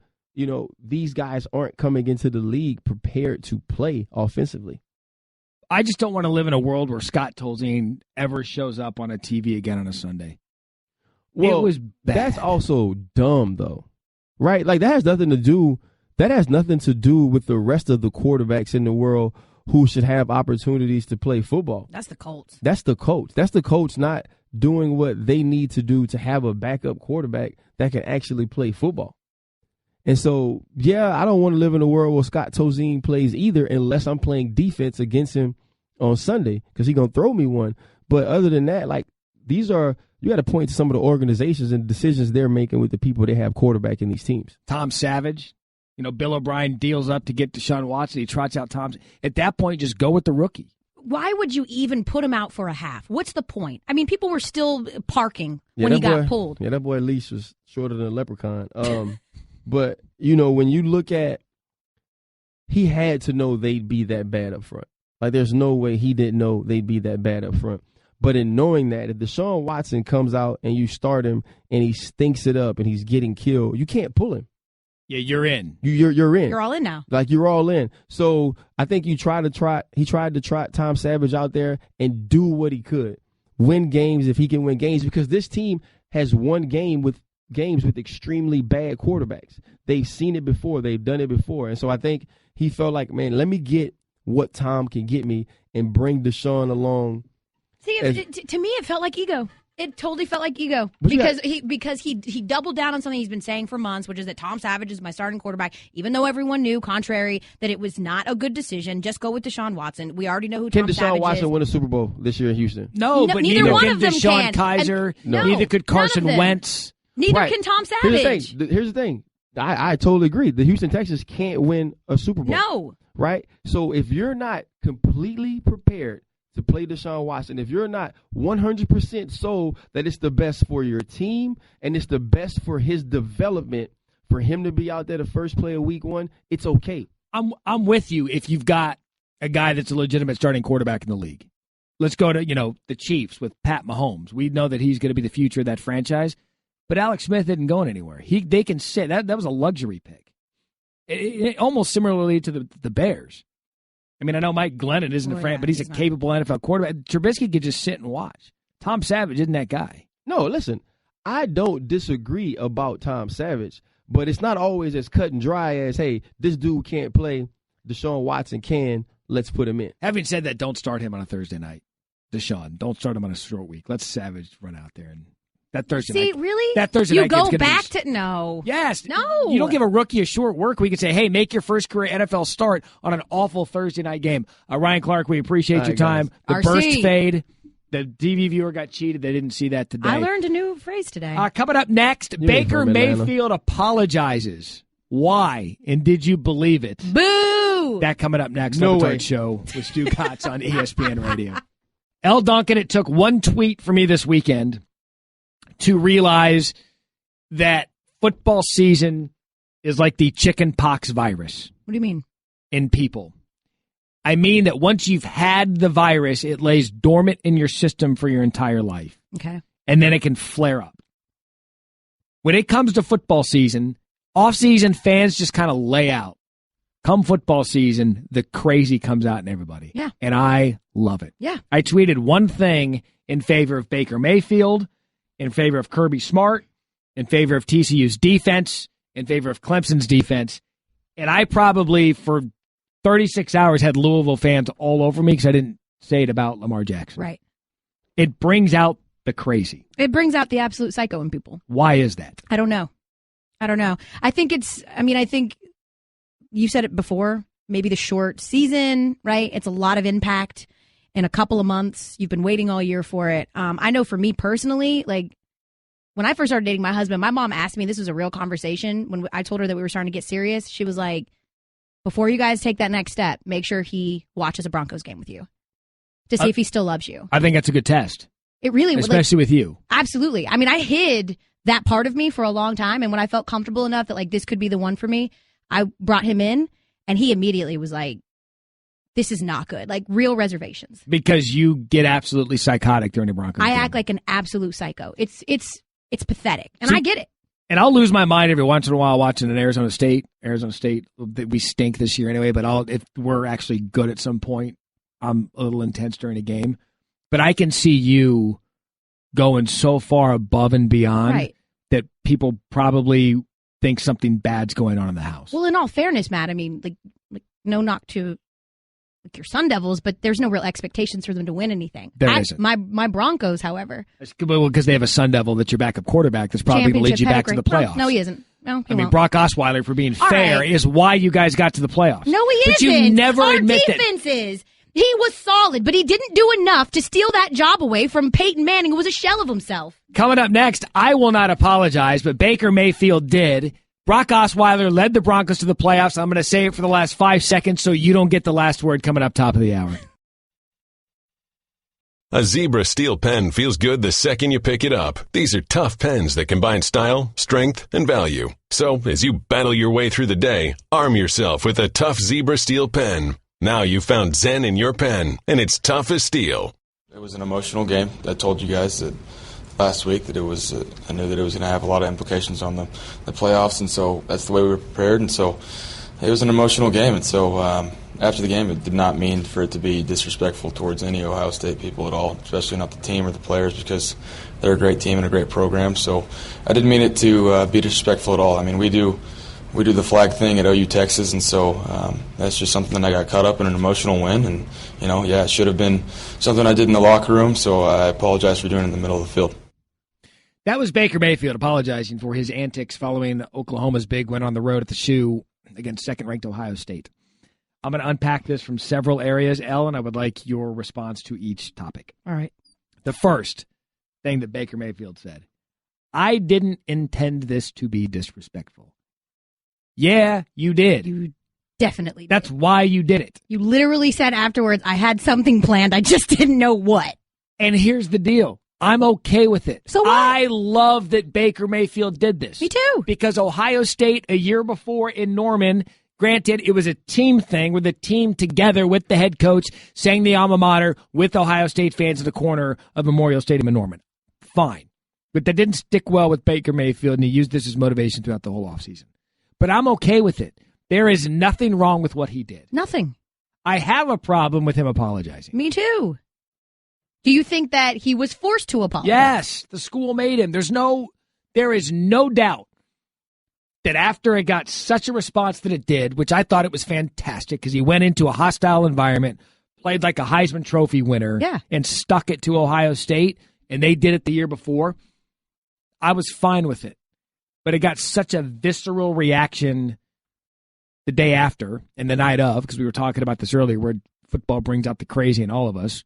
these guys aren't coming into the league prepared to play offensively. I just don't want to live in a world where Scott Tolzien ever shows up on a TV again on a Sunday. Well, it was bad. That's also dumb, though, right? Like that has nothing to do with the rest of the quarterbacks in the world who should have opportunities to play football. That's the Colts. That's the coach. That's the coach not doing what they need to do to have a backup quarterback that can actually play football. And so, I don't want to live in a world where Scott Tolzien plays either unless I'm playing defense against him on Sunday because he's going to throw me one. But other than that, like you got to point to some of the organizations and decisions they're making with the people they have quarterback in these teams. Tom Savage, Bill O'Brien deals up to get Deshaun Watson. He trots out Tom. At that point, just go with the rookie. Why would you even put him out for a half? What's the point? I mean, people were still parking when he got pulled. Yeah, that boy leash was shorter than a leprechaun. But, when you look at, he had to know they'd be that bad up front. Like, there's no way he didn't know they'd be that bad up front. But in knowing that, if Deshaun Watson comes out and you start him and he stinks it up and he's getting killed, you can't pull him. Yeah, you're in. You're in. You're all in now. Like, you're all in. So I think he tried to trot Tom Savage out there and do what he could. Win games if he can win games, because this team has won games with extremely bad quarterbacks. They've seen it before. They've done it before. And so I think he felt like, man, let me get what Tom can get me and bring Deshaun along. See, to me, it felt like ego. It totally felt like ego because he doubled down on something he's been saying for months, which is that Tom Savage is my starting quarterback, even though everyone knew, contrary, that it was not a good decision. Just go with Deshaun Watson. We already know who Tom Savage is. Can Deshaun Watson win a Super Bowl this year in Houston? No, but neither one of them can. Kaiser, neither could Carson Wentz. Neither can Tom Savage. Here's the thing. I totally agree. The Houston Texans can't win a Super Bowl. No. Right? So if you're not completely prepared to play Deshaun Watson, if you're not 100% sold that it's the best for your team and it's the best for his development, for him to be out there the first play of week one, it's okay. I'm with you if you've got a guy that's a legitimate starting quarterback in the league. Let's go to, the Chiefs with Pat Mahomes. We know that he's going to be the future of that franchise, but Alex Smith isn't going anywhere. They can say that was a luxury pick. Almost similarly to the Bears. I mean, I know Mike Glennon isn't a fan, but he's a capable NFL quarterback. Trubisky could just sit and watch. Tom Savage isn't that guy. No, listen, I don't disagree about Tom Savage, but it's not always as cut and dry as, hey, this dude can't play, Deshaun Watson can, let's put him in. Having said that, don't start him on a Thursday night. Deshaun, don't start him on a short week. Let Savage run out there and that Thursday night. See, really? That Thursday you night go back to no. Yes. No. You don't give a rookie a short work week and say, hey, make your first career NFL start on an awful Thursday night game. Ryan Clark, we appreciate your time. Guys. The RC. burst fade. The TV viewer got cheated. They didn't see that today. I learned a new phrase today. Coming up next, Baker Mayfield apologizes. Why? And did you believe it? Boo! That coming up next No on the way. Batard Show with Stugotz on ESPN Radio. L. Duncan, it took one tweet for me this weekend to realize that football season is like the chicken pox virus What do you mean? in people. I mean that once you've had the virus, it lays dormant in your system for your entire life. Okay. And then it can flare up. When it comes to football season, off-season fans just kind of lay out. Come football season, the crazy comes out in everybody. Yeah. And I love it. Yeah. I tweeted one thing in favor of Baker Mayfield, in favor of Kirby Smart, in favor of TCU's defense, in favor of Clemson's defense. And I probably, for 36 hours, had Louisville fans all over me because I didn't say it about Lamar Jackson. Right. It brings out the crazy. It brings out the absolute psycho in people. Why is that? I don't know. I think I think you said it before, maybe the short season, right? It's a lot of impact in a couple of months. You've been waiting all year for it. I know for me personally, like when I first started dating my husband, my mom asked me, this was a real conversation. When I told her that we were starting to get serious, she was like, before you guys take that next step, make sure he watches a Broncos game with you to see if he still loves you. I think that's a good test. It really would. Especially with you. Absolutely. I mean, I hid that part of me for a long time. And when I felt comfortable enough that like this could be the one for me, I brought him in and he immediately was like, this is not good. Like real reservations. Because you get absolutely psychotic during the Broncos game. I act like an absolute psycho. It's pathetic. And See, I get it. And I'll lose my mind every once in a while watching an Arizona State. Arizona State, we stink this year anyway, but if we're actually good at some point, I'm a little intense during a game. But I can see you going so far above and beyond Right. that people probably think something bad's going on in the house. Well, in all fairness, Matt, I mean, like no knock to like your Sun Devils, but there's no real expectations for them to win anything. There isn't. My Broncos, however. Because they have a Sun Devil that's your backup quarterback that's probably going to lead you back to the playoffs. No, he isn't. No, he I mean, won't. Brock Osweiler, for being All fair, right. is why you guys got to the playoffs. No, he but isn't. you never Our admit defense is. He was solid, but he didn't do enough to steal that job away from Peyton Manning, who was a shell of himself. Coming up next, I will not apologize, but Baker Mayfield did. Brock Osweiler led the Broncos to the playoffs. I'm going to say it for the last 5 seconds so you don't get the last word coming up top of the hour. A Zebra steel pen feels good the second you pick it up. These are tough pens that combine style, strength, and value. So, as you battle your way through the day, arm yourself with a tough Zebra steel pen. Now you've found Zen in your pen, and it's tough as steel. It was an emotional game. I told you guys that last week that it was. I knew that it was going to have a lot of implications on the playoffs, and so that's the way we were prepared. And so it was an emotional game. And so after the game, it did not mean for it to be disrespectful towards any Ohio State people at all, especially not the team or the players, because they're a great team and a great program. So I didn't mean it to be disrespectful at all. I mean, we do the flag thing at OU Texas, and so that's just something that I got caught up in, an emotional win. And, it should have been something I did in the locker room, so I apologize for doing it in the middle of the field. That was Baker Mayfield apologizing for his antics following Oklahoma's big win on the road at the Shoe against second-ranked Ohio State. I'm going to unpack this from several areas, Ellen. I would like your response to each topic. All right. The first thing that Baker Mayfield said, I didn't intend this to be disrespectful. Yeah, you did. You definitely did. That's why you did it. You literally said afterwards, I had something planned. I just didn't know what. And here's the deal. I'm okay with it. So what? I love that Baker Mayfield did this. Me too. Because Ohio State, a year before in Norman, Granted, it was a team thing where the team together with the head coach sang the alma mater with Ohio State fans in the corner of Memorial Stadium in Norman. Fine. But that didn't stick well with Baker Mayfield, and he used this as motivation throughout the whole offseason. But I'm okay with it. There is nothing wrong with what he did. Nothing. I have a problem with him apologizing. Me too. Do you think that he was forced to apologize? Yes, the school made him. There is no doubt that after it got such a response that it did, which I thought it was fantastic because he went into a hostile environment, played like a Heisman Trophy winner, and stuck it to Ohio State, and they did it the year before, I was fine with it. But it got such a visceral reaction the day after and the night of, because we were talking about this earlier, where football brings out the crazy in all of us.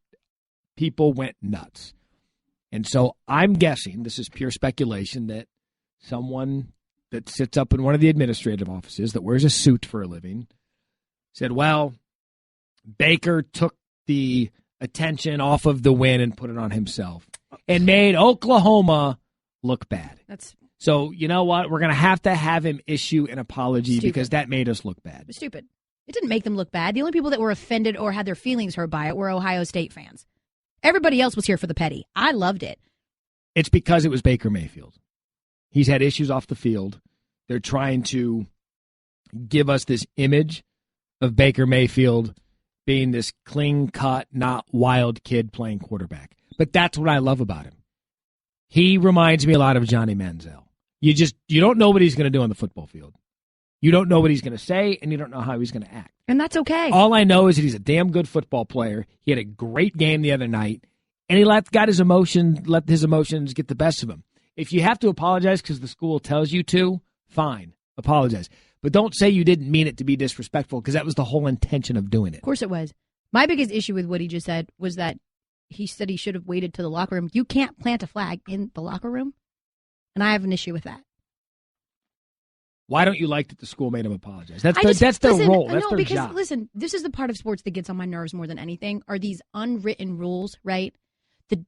People went nuts. And so I'm guessing, this is pure speculation, that someone that sits up in one of the administrative offices that wears a suit for a living said, well, Baker took the attention off of the win and put it on himself and made Oklahoma look bad. So, you know what? We're going to have him issue an apology because that made us look bad. Stupid. It didn't make them look bad. The only people that were offended or had their feelings hurt by it were Ohio State fans. Everybody else was here for the petty. I loved it. It's because it was Baker Mayfield. He's had issues off the field. They're trying to give us this image of Baker Mayfield being this clean-cut, not wild kid playing quarterback. But that's what I love about him. He reminds me a lot of Johnny Manziel. You don't know what he's going to do on the football field. You don't know what he's going to say, and you don't know how he's going to act. And that's okay. All I know is that he's a damn good football player. He had a great game the other night, and he let his emotions get the best of him. If you have to apologize because the school tells you to, fine, apologize. But don't say you didn't mean it to be disrespectful, because that was the whole intention of doing it. Of course it was. My biggest issue with what he just said was that he said he should have waited to the locker room. You can't plant a flag in the locker room, and I have an issue with that. Why don't you like that the school made him apologize? That's their role. That's their job. Listen, this is the part of sports that gets on my nerves more than anything, are these unwritten rules, right?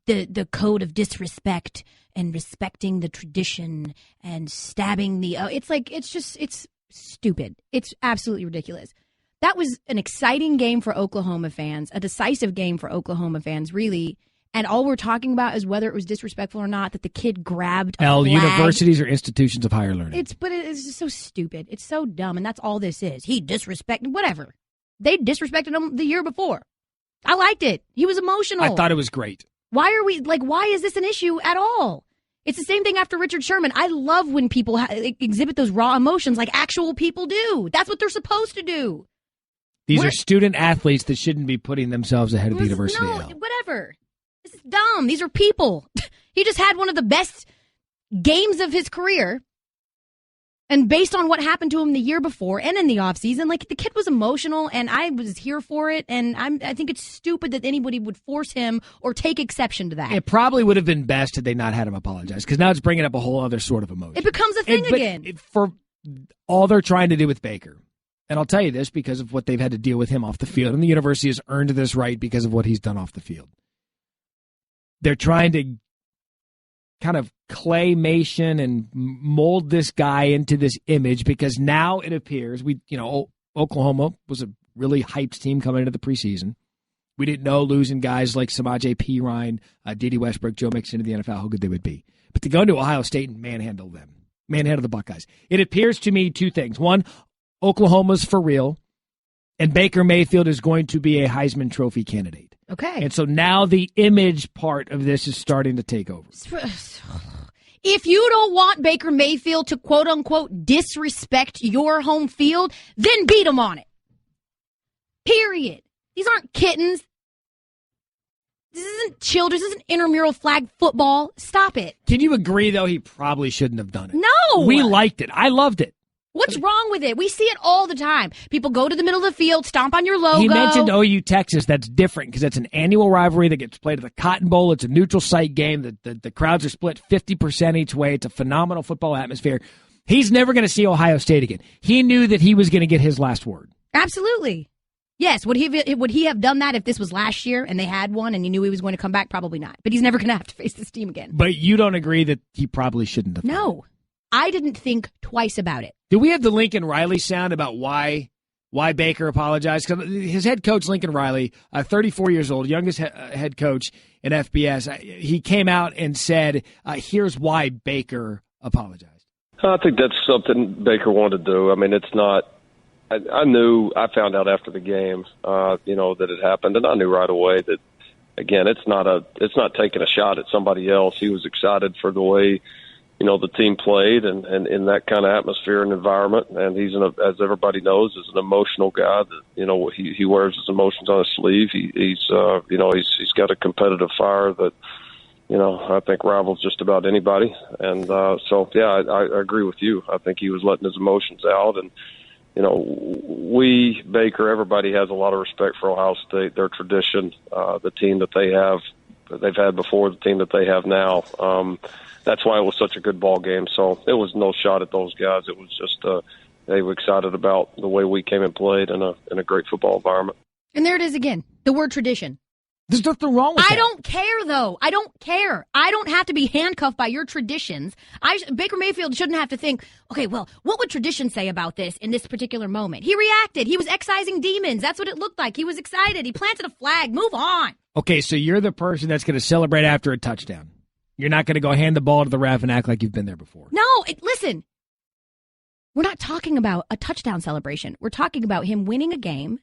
The code of disrespect and respecting the tradition and stabbing it's stupid. It's absolutely ridiculous. That was an exciting game for Oklahoma fans, a decisive game for Oklahoma fans, really. And all we're talking about is whether it was disrespectful or not, that the kid grabbed a flag. Universities are institutions of higher learning. It's just so stupid. It's so dumb, and that's all this is. He disrespected, whatever. They disrespected him the year before. I liked it. He was emotional. I thought it was great. Why is this an issue at all? It's the same thing after Richard Sherman. I love when people exhibit those raw emotions like actual people do. That's what they're supposed to do. These are student athletes that shouldn't be putting themselves ahead of the University. No, whatever. This is dumb. These are people. He just had one of the best games of his career. And based on what happened to him the year before and in the offseason, the kid was emotional, and I was here for it. And I think it's stupid that anybody would force him or take exception to that. It probably would have been best had they not had him apologize, because now it's bringing up a whole other sort of emotion. It becomes a thing again. For all they're trying to do with Baker, and I'll tell you this because of what they've had to deal with him off the field, and the university has earned this right because of what he's done off the field. They're trying to kind of claymation and mold this guy into this image, because now it appears Oklahoma was a really hyped team coming into the preseason. We didn't know losing guys like Samaje Perine, Dede Westbrook, Joe Mixon into the NFL, how good they would be. But to go into Ohio State and manhandle the Buckeyes, it appears to me two things. One, Oklahoma's for real, and Baker Mayfield is going to be a Heisman Trophy candidate. Okay. And so now the image part of this is starting to take over. If you don't want Baker Mayfield to quote-unquote disrespect your home field, then beat him on it. Period. These aren't kittens. This isn't children. This isn't intramural flag football. Stop it. Can you agree, though, he probably shouldn't have done it? No. We liked it. I loved it. What's wrong with it? We see it all the time. People go to the middle of the field, stomp on your logo. He mentioned OU Texas. That's different because it's an annual rivalry that gets played at the Cotton Bowl. It's a neutral site game. The crowds are split 50% each way. It's a phenomenal football atmosphere. He's never going to see Ohio State again. He knew that he was going to get his last word. Absolutely. Yes. Would he have done that if this was last year and they had one and he knew he was going to come back? Probably not. But he's never going to have to face this team again. But you don't agree that he probably shouldn't have? No. I didn't think twice about it. Do we have the Lincoln Riley sound about why why Baker apologized. 'Cause his head coach, Lincoln Riley, 34 years old, youngest head coach in FBS, he came out and said, here's why Baker apologized. I think that's something Baker wanted to do. I mean, it's not – I found out after the game, that it happened, and I knew right away that, again, it's not taking a shot at somebody else. He was excited for the way – the team played and in that kind of atmosphere and environment. And he's, as everybody knows, is an emotional guy that, he wears his emotions on his sleeve. He's got a competitive fire that, I think rivals just about anybody. And I agree with you. I think he was letting his emotions out. And, Baker, everybody has a lot of respect for Ohio State, their tradition, the team that they've had before, the team that they have now. That's why it was such a good ball game. So it was no shot at those guys. It was just they were excited about the way we came and played in a great football environment. And there it is again, the word tradition. There's nothing wrong with that. I don't care, though. I don't care. I don't have to be handcuffed by your traditions. Baker Mayfield shouldn't have to think, okay, well, what would tradition say about this in this particular moment? He reacted. He was excising demons. That's what it looked like. He was excited. He planted a flag. Move on. Okay, so you're the person that's going to celebrate after a touchdown. You're not going to go hand the ball to the ref and act like you've been there before. No, listen. We're not talking about a touchdown celebration. We're talking about him winning a game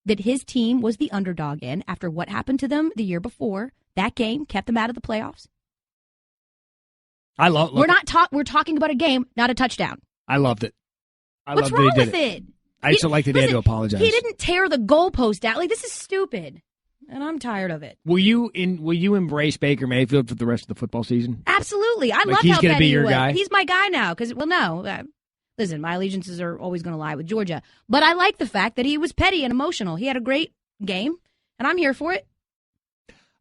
that his team was the underdog in after what happened to them the year before. That game kept them out of the playoffs. We're talking about a game, not a touchdown. I loved it. What's wrong with it? I just don't like that he had to apologize. He didn't tear the goalpost out. Like, this is stupid. And I'm tired of it. Will you embrace Baker Mayfield for the rest of the football season? Absolutely. I love he's how going to be your was. guy. He's my guy now. Listen, my allegiances are always going to lie with Georgia. But I like the fact that he was petty and emotional. He had a great game, and I'm here for it.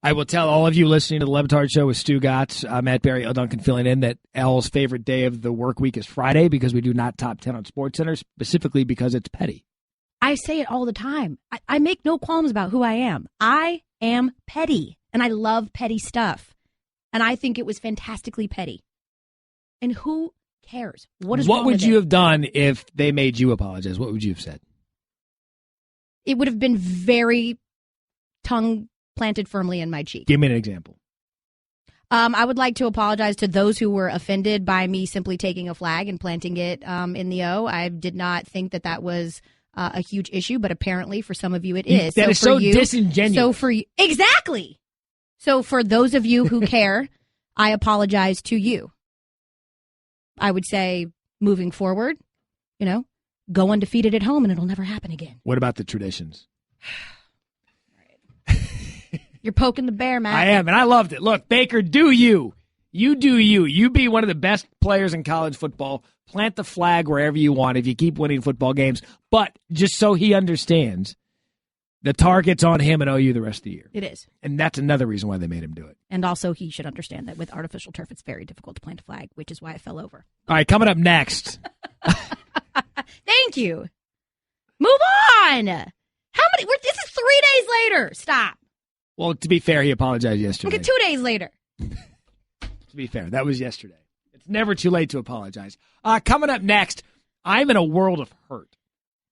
I will tell all of you listening to the Batard Show with Stugotz, Matt Barry, L. Duncan filling in, that L's favorite day of the work week is Friday because we do not top 10 on SportsCenter, specifically because it's petty. I say it all the time. I make no qualms about who I am. I am petty, and I love petty stuff. And I think it was fantastically petty. And who cares? What would you have done if they made you apologize? What would you have said? It would have been very tongue planted firmly in my cheek. Give me an example. I would like to apologize to those who were offended by me simply taking a flag and planting it in the O. I did not think that was a huge issue, but apparently for some of you it is. That is so disingenuous. Exactly. So for those of you who care, I apologize to you. I would say moving forward, go undefeated at home and it'll never happen again. What about the traditions? You're poking the bear, Matt. I am, and I loved it. Look, Baker, do you. You do you. You be one of the best players in college football. Plant the flag wherever you want if you keep winning football games. But just so he understands, the target's on him and OU the rest of the year. It is. And that's another reason why they made him do it. And also he should understand that with artificial turf, it's very difficult to plant a flag, which is why it fell over. All right, coming up next. Thank you. Move on. This is 3 days later. Stop. Well, to be fair, he apologized yesterday. Okay, 2 days later. To be fair, that was yesterday. It's never too late to apologize. Coming up next, I'm in a world of hurt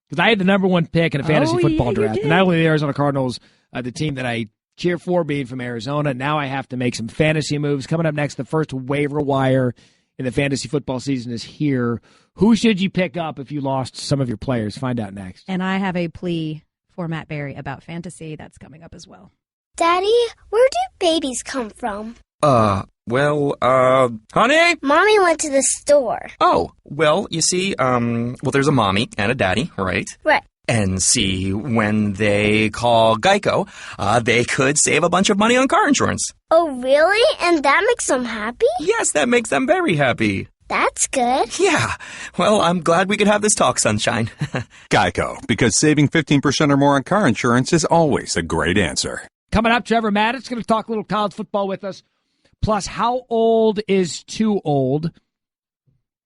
because I had the number one pick in a fantasy football draft. And not only the Arizona Cardinals, the team that I cheer for being from Arizona, now I have to make some fantasy moves. Coming up next, the first waiver wire in the fantasy football season is here. Who should you pick up if you lost some of your players? Find out next. And I have a plea for Matt Barry about fantasy. That's coming up as well. Daddy, where do babies come from? Honey? Mommy went to the store. Oh, well, you see, there's a mommy and a daddy, right? Right. And see, when they call Geico, they could save a bunch of money on car insurance. Oh, really? And that makes them happy? Yes, that makes them very happy. That's good. Yeah. Well, I'm glad we could have this talk, Sunshine. Geico, because saving 15% or more on car insurance is always a great answer. Coming up, Trevor Maddox going to talk a little college football with us. Plus, how old is too old?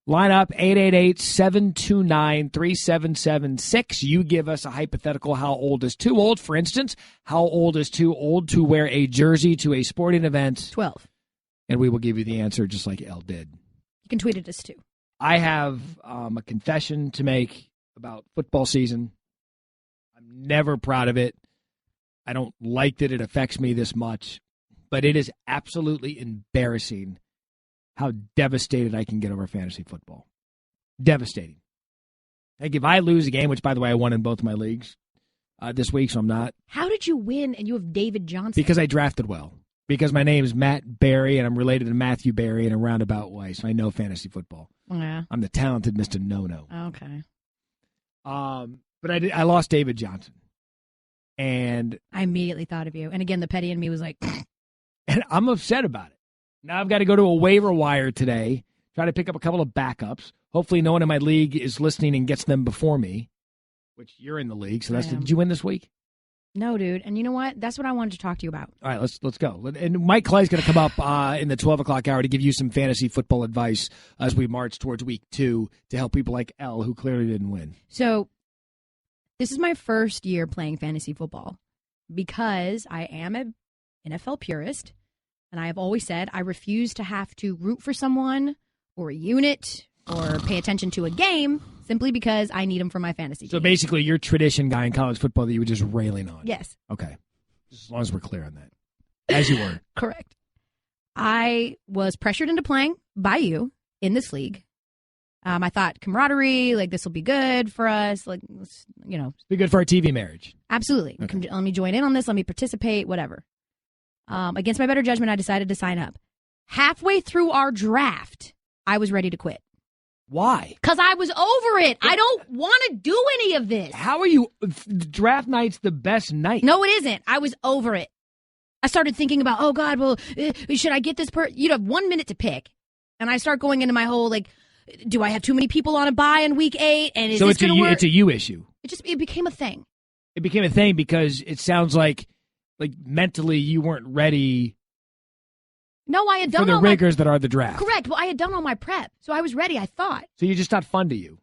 Line up 888-729-3776. You give us a hypothetical how old is too old. For instance, how old is too old to wear a jersey to a sporting event? 12. And we will give you the answer just like Elle did. You can tweet at us too. I have a confession to make about football season. never proud of it. I don't like that it affects me this much, but it is absolutely embarrassing how devastated I can get over fantasy football. Devastating. Like if I lose a game, which by the way I won in both my leagues this week, so I'm not. How did you win and you have David Johnson? Because I drafted well. Because my name is Matt Barry and I'm related to Matthew Barry in a roundabout way, so I know fantasy football. Yeah. I'm the talented Mr. No-No. Okay. But I lost David Johnson. And I immediately thought of you. And again, the petty in me was like, and I'm upset about it. Now I've got to go to a waiver wire today, try to pick up a couple of backups. Hopefully no one in my league is listening and gets them before me, which you're in the league. So did you win this week? no, dude. And you know what? That's what I wanted to talk to you about. All right, let's go. And Mike Clay's going to come up in the 12 o'clock hour to give you some fantasy football advice as we march towards week 2 to help people like Elle who clearly didn't win. So this is my first year playing fantasy football because I am an NFL purist, and I have always said I refuse to have to root for someone or a unit or pay attention to a game simply because I need them for my fantasy team. So basically, you're tradition guy in college football that you were just railing on. Yes. Okay. As long as we're clear on that. As you were. Correct. I was pressured into playing by you in this league. I thought camaraderie, like this will be good for us. Like, be good for our TV marriage. Absolutely. Okay. Let me join in on this. Let me participate, whatever. Against my better judgment, I decided to sign up. Halfway through our draft, I was ready to quit. Why? Because I was over it. I don't want to do any of this. How are you? Draft night's the best night. No, it isn't. I was over it. I started thinking about, oh, God, well, should I get this You'd have 1 minute to pick. And I start going into my whole, like, do I have too many people on a bye in week 8? And is so this going to work? It's a you issue. It became a thing. It became a thing because it sounds like mentally you weren't ready. No, I had done for the rigors that are the draft. Correct. Well, I had done all my prep, so I was ready, I thought. So you're just not fun to you?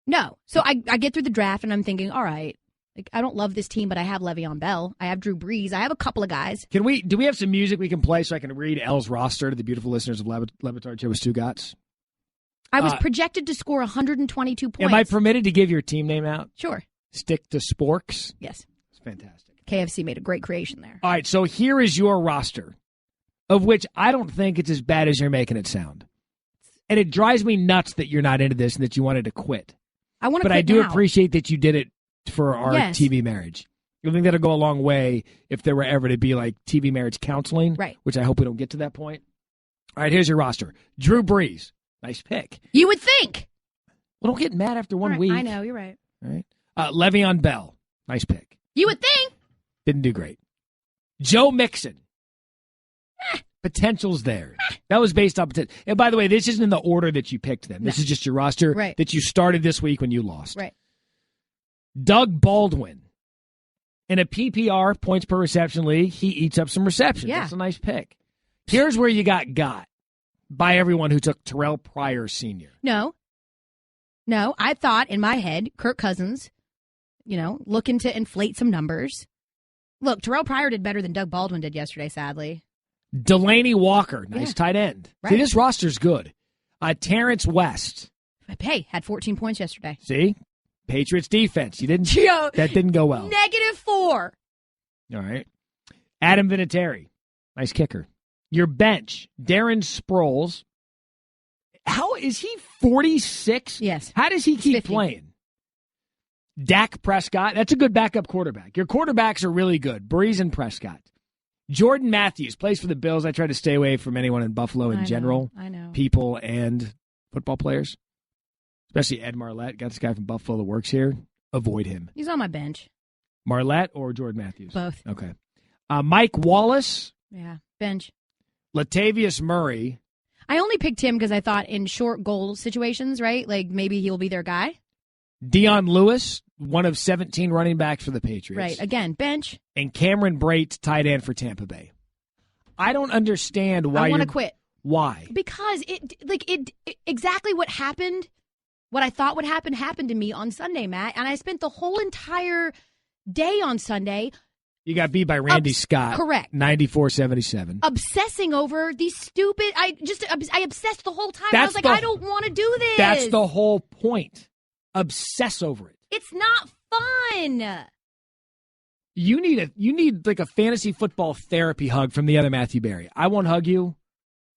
No. So I get through the draft, and I'm thinking, all right, like I don't love this team, but I have Le'Veon Bell. I have Drew Brees. I have a couple of guys. Do we have some music we can play so I can read Elle's roster to the beautiful listeners of Batard Show with Stugotz? I was projected to score 122 points. Am I permitted to give your team name out? Sure. Stick to Sporks? Yes. It's fantastic. KFC made a great creation there. All right, so here is your roster, of which I don't think it's as bad as you're making it sound. And it drives me nuts that you're not into this and that you wanted to quit. I want to quit But I do now. appreciate that you did it for our Yes. TV marriage. I think that'll go a long way if there were ever to be like TV marriage counseling, right? Which I hope we don't get to that point. All right, here's your roster. Drew Brees. Nice pick. You would think. Well, don't get mad after one week. I know, you're right. All right. Le'Veon Bell. Nice pick. You would think. Didn't do great. Joe Mixon. Potential's there. That was based on potential. And by the way, this isn't in the order that you picked them. This is just your roster that you started this week when you lost. Right. Doug Baldwin. In a PPR, points per reception league, he eats up some receptions. Yeah. That's a nice pick. Here's where you got by everyone who took Terrell Pryor Sr. No, I thought in my head, Kirk Cousins, looking to inflate some numbers. Look, Terrell Pryor did better than Doug Baldwin did yesterday, sadly. Delaney Walker, nice tight end. Right. See, this roster's good. Terrence West. Hey, had 14 points yesterday. See? Patriots defense. You didn't. That didn't go well. -4. All right. Adam Vinatieri. Nice kicker. Your bench, Darren Sproles. How is he 46? Yes. How does he keep playing? Dak Prescott. That's a good backup quarterback. Your quarterbacks are really good. Brees and Prescott. Jordan Matthews plays for the Bills. I try to stay away from anyone in Buffalo in general. I know. People and football players. Especially Ed Marlette. Got this guy from Buffalo that works here. Avoid him. He's on my bench. Marlette or Jordan Matthews? Both. Okay. Mike Wallace. Yeah, bench. Latavius Murray. I only picked him because I thought in short goal situations, right? Like maybe he'll be their guy. Dion Lewis, one of 17 running backs for the Patriots. Right. Again, bench. And Cameron Brate, tight end for Tampa Bay. I don't understand why I want to quit. Why? Because it exactly what happened, what I thought would happen, happened to me on Sunday, Matt. And I spent the whole entire day on Sunday. You got beat by Randy Scott. Correct. 94-77. Obsessing over these stupid. I obsessed the whole time. I was like, I don't want to do this. That's the whole point. Obsess over it. It's not fun. You need like a fantasy football therapy hug from the other Matthew Berry. I won't hug you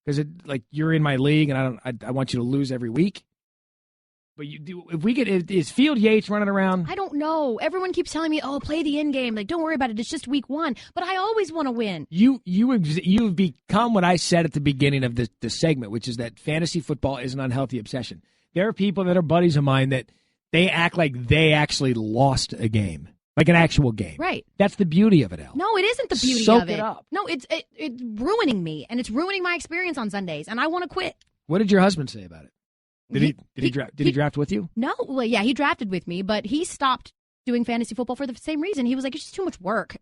because you're in my league and I want you to lose every week. But you do if we get is Field Yates running around? I don't know. Everyone keeps telling me, "Oh, play the end game. Like, don't worry about it. It's just week 1." But I always want to win. You've become what I said at the beginning of the segment, which is that fantasy football is an unhealthy obsession. There are people that are buddies of mine that they act like they actually lost a game, like an actual game. Right. That's the beauty of it, El. No, it isn't the beauty Soak of it. it up. No, it's ruining me, and it's ruining my experience on Sundays, and I want to quit. What did your husband say about it? Did he draft with you? No, well, yeah, he drafted with me, but he stopped doing fantasy football for the same reason. He was like, it's just too much work.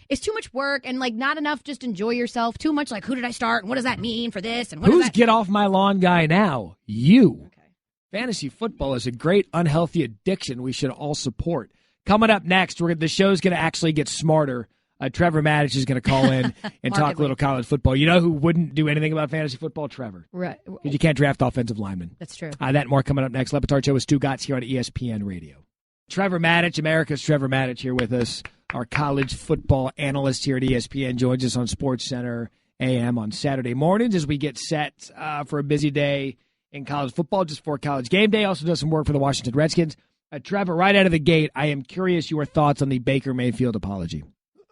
It's too much work and like not enough just enjoy yourself. Too much like who did I start and what does that mean for this and what Who's does that get off my lawn guy now? You. Okay. Fantasy football is a great unhealthy addiction we should all support. Coming up next, the show's going to actually get smarter. Trevor Maddich is going to call in and talk a little college football. You know who wouldn't do anything about fantasy football? Trevor. Right. Because you can't draft offensive linemen. That's true. That and more coming up next. Batard Show with Stugotz here on ESPN Radio. Trevor Maddich, America's Trevor Maddich here with us. Our college football analyst here at ESPN joins us on SportsCenter AM on Saturday mornings as we get set for a busy day in college football just for college game day. Also does some work for the Washington Redskins. Trevor, right out of the gate, I am curious your thoughts on the Baker Mayfield apology.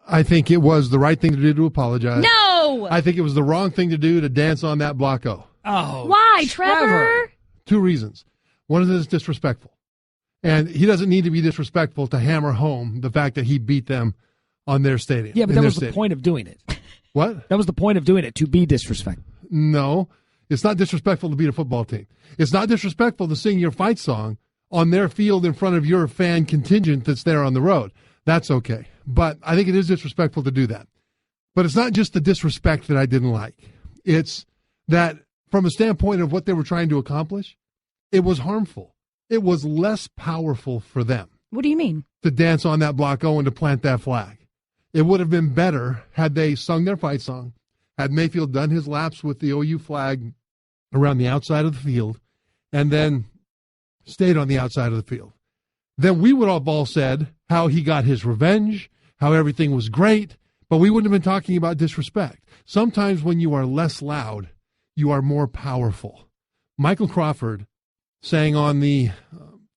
I think it was the right thing to do to apologize. No! I think it was the wrong thing to do to dance on that block-o. Oh. Why, Trevor? 2 reasons. One is it's disrespectful. And he doesn't need to be disrespectful to hammer home the fact that he beat them on their stadium. Yeah, but that was the point of doing it. What? That was the point of doing it, to be disrespectful. No, it's not disrespectful to beat a football team. It's not disrespectful to sing your fight song on their field in front of your fan contingent that's there on the road. That's okay. But I think it is disrespectful to do that. But it's not just the disrespect that I didn't like. It's that from a standpoint of what they were trying to accomplish, it was harmful. It was less powerful for them. What do you mean? To dance on that block-o and to plant that flag. It would have been better had they sung their fight song, had Mayfield done his laps with the OU flag around the outside of the field, and then stayed on the outside of the field. Then we would have all said how he got his revenge, how everything was great, but we wouldn't have been talking about disrespect. Sometimes when you are less loud, you are more powerful. Michael Crawford sang on the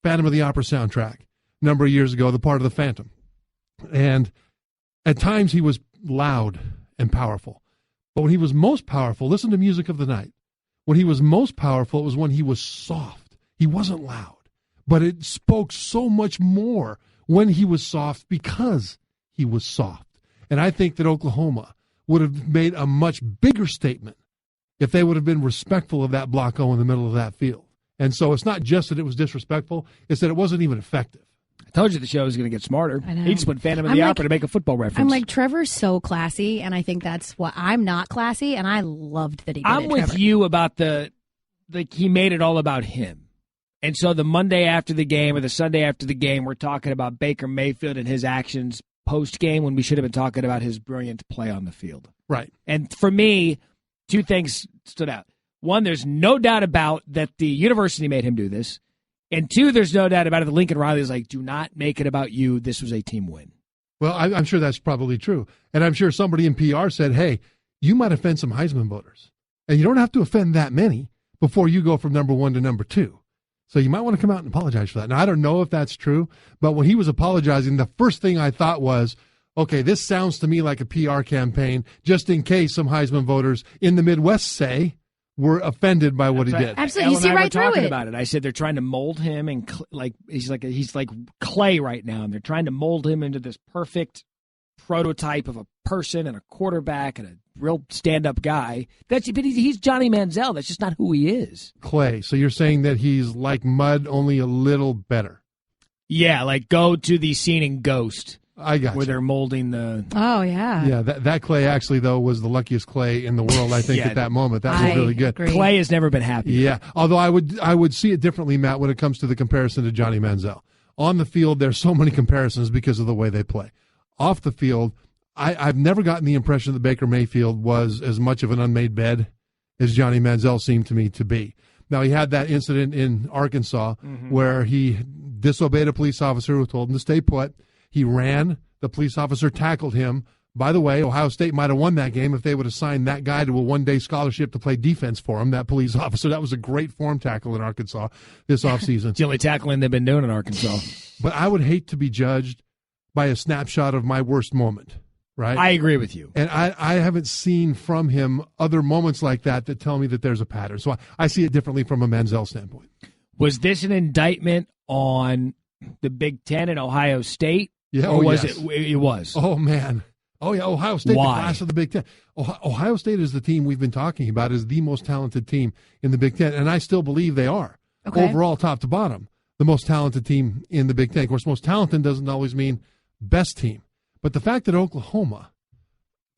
Phantom of the Opera soundtrack a number of years ago, the part of the Phantom. And at times he was loud and powerful. But when he was most powerful, listen to Music of the Night. When he was most powerful, it was when he was soft. He wasn't loud. But it spoke so much more when he was soft because he was soft. And I think that Oklahoma would have made a much bigger statement if they would have been respectful of that block-o in the middle of that field. And so it's not just that it was disrespectful, it's that it wasn't even effective. I told you the show was going to get smarter. I know. He just went Phantom of the Opera to make a football reference. I'm like, Trevor's so classy, and I think that's what I'm not classy, and I loved that he did I'm it, with Trevor. you about he made it all about him. And so the Monday after the game or the Sunday after the game, we're talking about Baker Mayfield and his actions post-game when we should have been talking about his brilliant play on the field. Right. And for me, 2 things stood out. One, there's no doubt about that the university made him do this. And 2, there's no doubt about it. The Lincoln Riley is like, do not make it about you. This was a team win. Well, I'm sure that's probably true. And I'm sure somebody in PR said, hey, you might offend some Heisman voters. And you don't have to offend that many before you go from number 1 to number 2. So you might want to come out and apologize for that. Now, I don't know if that's true, but when he was apologizing, the first thing I thought was, okay, this sounds to me like a PR campaign, just in case some Heisman voters in the Midwest, say, were offended by what he did. Absolutely. You see right through it. About it. I said they're trying to mold him, and he's like clay right now, and they're trying to mold him into this perfect prototype of a person and a quarterback and a real stand-up guy. But he's Johnny Manziel. That's just not who he is. Clay. So you're saying that he's like mud, only a little better. Yeah, like go to the scene in Ghost. I got where they're molding the. Oh yeah. Yeah, that Clay actually though was the luckiest Clay in the world. I think at that moment that was really good. Agree. Clay has never been happy. Yeah, although I would see it differently, Matt, when it comes to the comparison to Johnny Manziel. On the field, there's so many comparisons because of the way they play. Off the field, I've never gotten the impression that Baker Mayfield was as much of an unmade bed as Johnny Manziel seemed to me to be. Now, he had that incident in Arkansas where he disobeyed a police officer who told him to stay put. He ran The police officer tackled him. By the way, Ohio State might have won that game if they would have signed that guy to a one-day scholarship to play defense for him, that police officer. That was a great form tackle in Arkansas this offseason. It's the only tackling they've been doing in Arkansas. But I would hate to be judged by a snapshot of my worst moment, right? I agree with you. And I haven't seen from him other moments like that tell me that there's a pattern. So I see it differently from a Manziel standpoint. Was this an indictment on the Big Ten and Ohio State? Yeah, or was yes. it was? Oh, man. Oh, yeah, Ohio State, Why? the class of the Big Ten. Ohio State is the team we've been talking about as the most talented team in the Big Ten, and I still believe they are. Okay. Overall, top to bottom, the most talented team in the Big Ten. Of course, most talented doesn't always mean best team. But the fact that Oklahoma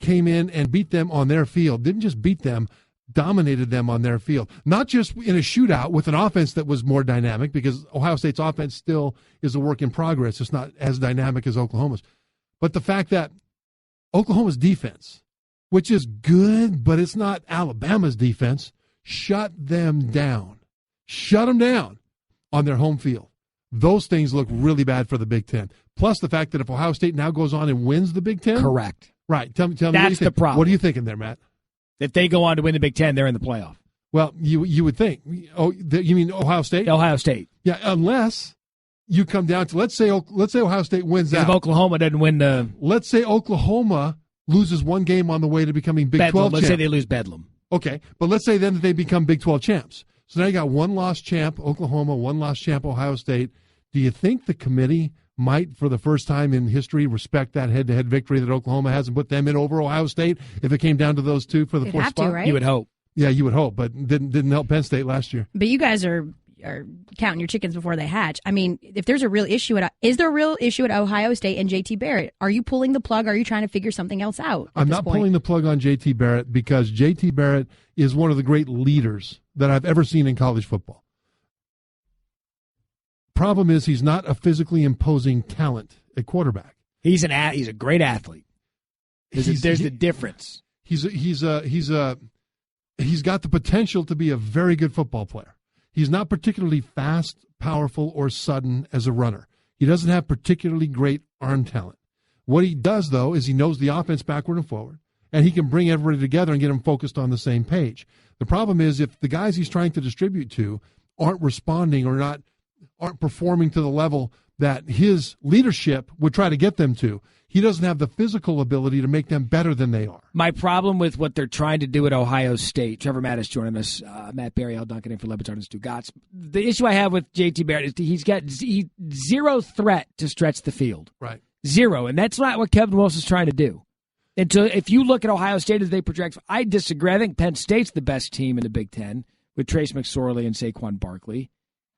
came in and beat them on their field, didn't just beat them, dominated them on their field. Not just in a shootout with an offense that was more dynamic, because Ohio State's offense still is a work in progress. It's not as dynamic as Oklahoma's. But the fact that Oklahoma's defense, which is good, but it's not Alabama's defense, shut them down. Shut them down on their home field. Those things look really bad for the Big Ten. Plus the fact that if Ohio State now goes on and wins the Big Ten. Correct. Right. Tell me what That's you think. the problem. What are you thinking there, Matt? If they go on to win the Big Ten, they're in the playoff. Well, you would think. Oh, you mean Ohio State? Ohio State. Yeah, unless you come down to let's say Ohio State wins If out. Oklahoma doesn't win the Let's say Oklahoma loses one game on the way to becoming Big 12 let's say champ. they lose Bedlam. Okay, but let's say then that they become Big 12 champs. So now you got one loss champ Oklahoma, one loss champ Ohio State. Do you think the committee might, for the first time in history, respect that head-to-head victory that Oklahoma has and put them in over Ohio State if it came down to those two for the fourth spot? Right? You would hope. Yeah, you would hope, but didn't help Penn State last year. But you guys are counting your chickens before they hatch. I mean, if there's a real issue is there a real issue at Ohio State and JT Barrett? Are you pulling the plug? Are you trying to figure something else out? I'm not pulling the plug on JT Barrett because JT Barrett is one of the great leaders that I've ever seen in college football. Problem is he's not a physically imposing talent at quarterback. He's a great athlete. There's the difference. He's got the potential to be a very good football player. He's not particularly fast, powerful, or sudden as a runner. He doesn't have particularly great arm talent. What he does, though, is he knows the offense backward and forward, and he can bring everybody together and get them focused on the same page. The problem is if the guys he's trying to distribute to aren't responding or aren't performing to the level that his leadership would try to get them to, he doesn't have the physical ability to make them better than they are. My problem with what they're trying to do at Ohio State, Trevor Mattis joining us, Matt Berry, Al Duncan in for Batard and Stugotz. The issue I have with JT Barrett is he's got zero threat to stretch the field. Right. Zero. And that's not what Kevin Wilson's trying to do. And so if you look at Ohio State as they project, I disagree. I think Penn State's the best team in the Big Ten with Trace McSorley and Saquon Barkley.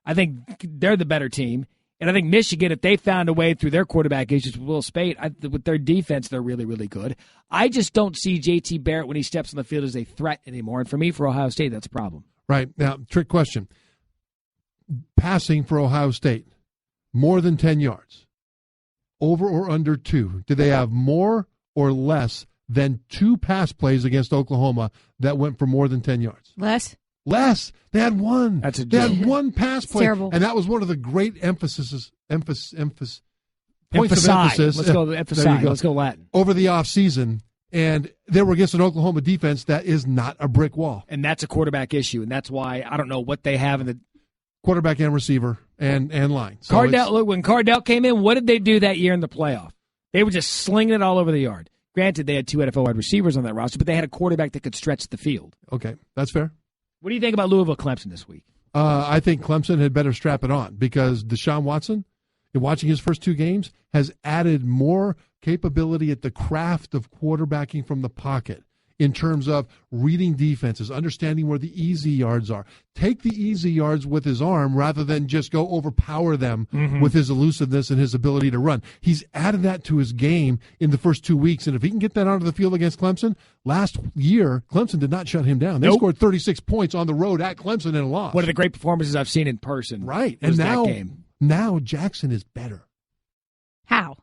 I think they're the better team. And I think Michigan, if they found a way through their quarterback issues with Will Spate, with their defense, they're really, really good. I just don't see JT Barrett when he steps on the field as a threat anymore. And for me, for Ohio State, that's a problem. Right. Now, trick question. Passing for Ohio State, more than 10 yards, over or under 2. Do they have more or less than 2 pass plays against Oklahoma that went for more than 10 yards? Less. They had one. That's a They joke. had one pass play. Terrible. And that was one of the great emphases. Points Emphasize. of emphasis. Let's go There you emphasize. go. Let's go Latin. Over the offseason. And they were against an Oklahoma defense that is not a brick wall. And that's a quarterback issue. And that's why I don't know what they have in the Quarterback and receiver and line. So Cardell. Look, when Cardell came in, what did they do that year in the playoff? They were just slinging it all over the yard. Granted, they had 2 NFL wide receivers on that roster, but they had a quarterback that could stretch the field. Okay, that's fair. What do you think about Louisville-Clemson this week? I think Clemson had better strap it on because Deshaun Watson, in watching his first 2 games, has added more capability at the craft of quarterbacking from the pocket in terms of reading defenses, understanding where the easy yards are. Take the easy yards with his arm rather than just go overpower them with his elusiveness and his ability to run. He's added that to his game in the first 2 weeks, and if he can get that onto the field against Clemson, last year Clemson did not shut him down. They scored 36 points on the road at Clemson in a loss. One of the great performances I've seen in person. Right. Was And that game. now Jackson is better. How?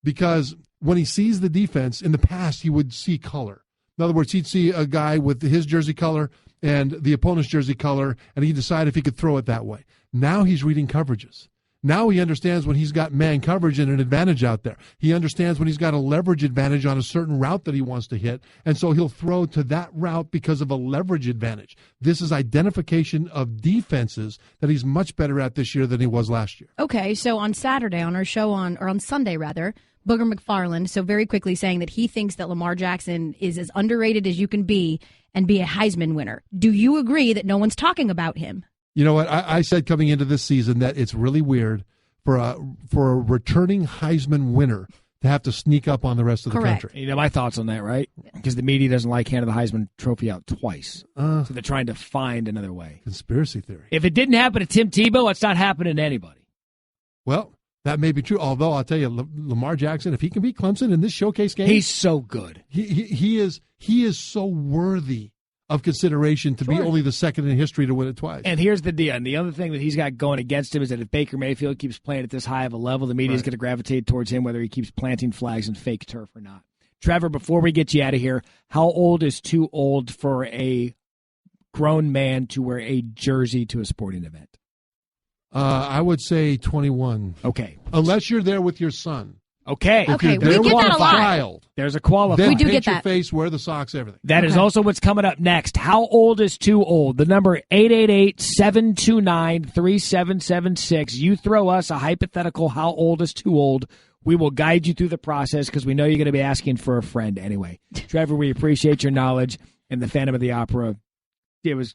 Because when he sees the defense, in the past he would see color. In other words, he'd see a guy with his jersey color and the opponent's jersey color, and he'd decide if he could throw it that way. Now he's reading coverages. Now he understands when he's got man coverage and an advantage out there. He understands when he's got a leverage advantage on a certain route that he wants to hit, and so he'll throw to that route because of a leverage advantage. This is identification of defenses that he's much better at this year than he was last year. Okay, so on Saturday on our show on Sunday rather, Booger McFarland, so very quickly saying that he thinks that Lamar Jackson is as underrated as you can be and be a Heisman winner. Do you agree that no one's talking about him? You know what? I said coming into this season that it's really weird for a returning Heisman winner to have to sneak up on the rest of the country. You know my thoughts on that, right? Because the media doesn't like handing the Heisman Trophy out twice. So they're trying to find another way. Conspiracy theory. If it didn't happen to Tim Tebow, it's not happening to anybody. Well, that may be true. Although I'll tell you, Lamar Jackson, if he can beat Clemson in this showcase game, he's so good. He is so worthy of consideration to be only the second in history to win it twice. And here's the deal. And the other thing that he's got going against him is that if Baker Mayfield keeps playing at this high of a level, the media is going to gravitate towards him, whether he keeps planting flags and fake turf or not. Trevor, before we get you out of here, how old is too old for a grown man to wear a jersey to a sporting event? I would say 21. Okay. Unless you're there with your son. Okay. If you're there with a child, there's a qualifier. Then We do paint get your that. face, wear the socks, everything. That is also what's coming up next. How old is too old? The number 888-729-3776. You throw us a hypothetical how old is too old. We will guide you through the process because we know you're going to be asking for a friend anyway. Trevor, we appreciate your knowledge. And the Phantom of the Opera, it was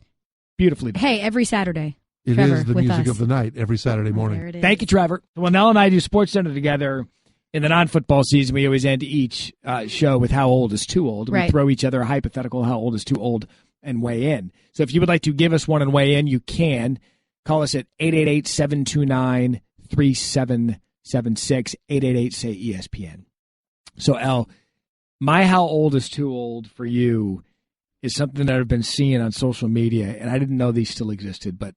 beautifully done. Hey, every Saturday. It Trevor, is the with music us. of the night every Saturday morning. There it is. Thank you, Trevor. Well, Nell and I do Sports Center together. In the non-football season, we always end each show with how old is too old. We Right. throw each other a hypothetical how old is too old and weigh in. So if you would like to give us one and weigh in, you can. Call us at 888-729-3776, 888-SAY-ESPN. So, El, my how old is too old for you is something that I've been seeing on social media, and I didn't know these still existed, but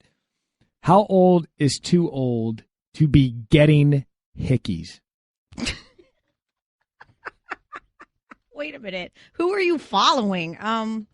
how old is too old to be getting hickeys? Wait a minute. Who are you following? I'll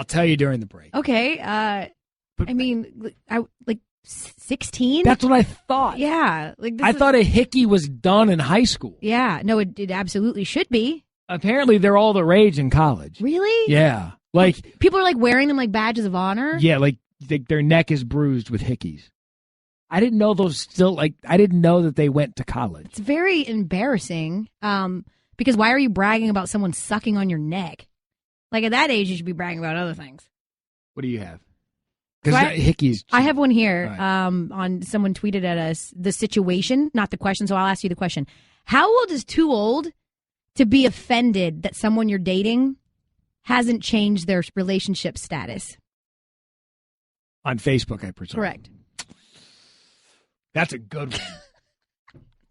tell you during the break. Okay. I mean, I like 16. That's what I thought. Yeah. Like I thought a hickey was done in high school. Yeah. No, it absolutely should be. Apparently, they're all the rage in college. Really? Yeah. Like people are like wearing them like badges of honor. Yeah, like their neck is bruised with hickeys. I didn't know those still I didn't know that they went to college. It's very embarrassing. Because why are you bragging about someone sucking on your neck? Like at that age, you should be bragging about other things. What do you have? Because hickeys. I have one here. Right. On someone tweeted at us the situation, not the question. So I'll ask you the question: how old is too old to be offended that someone you're dating hasn't changed their relationship status? On Facebook, I presume. Correct. That's a good one.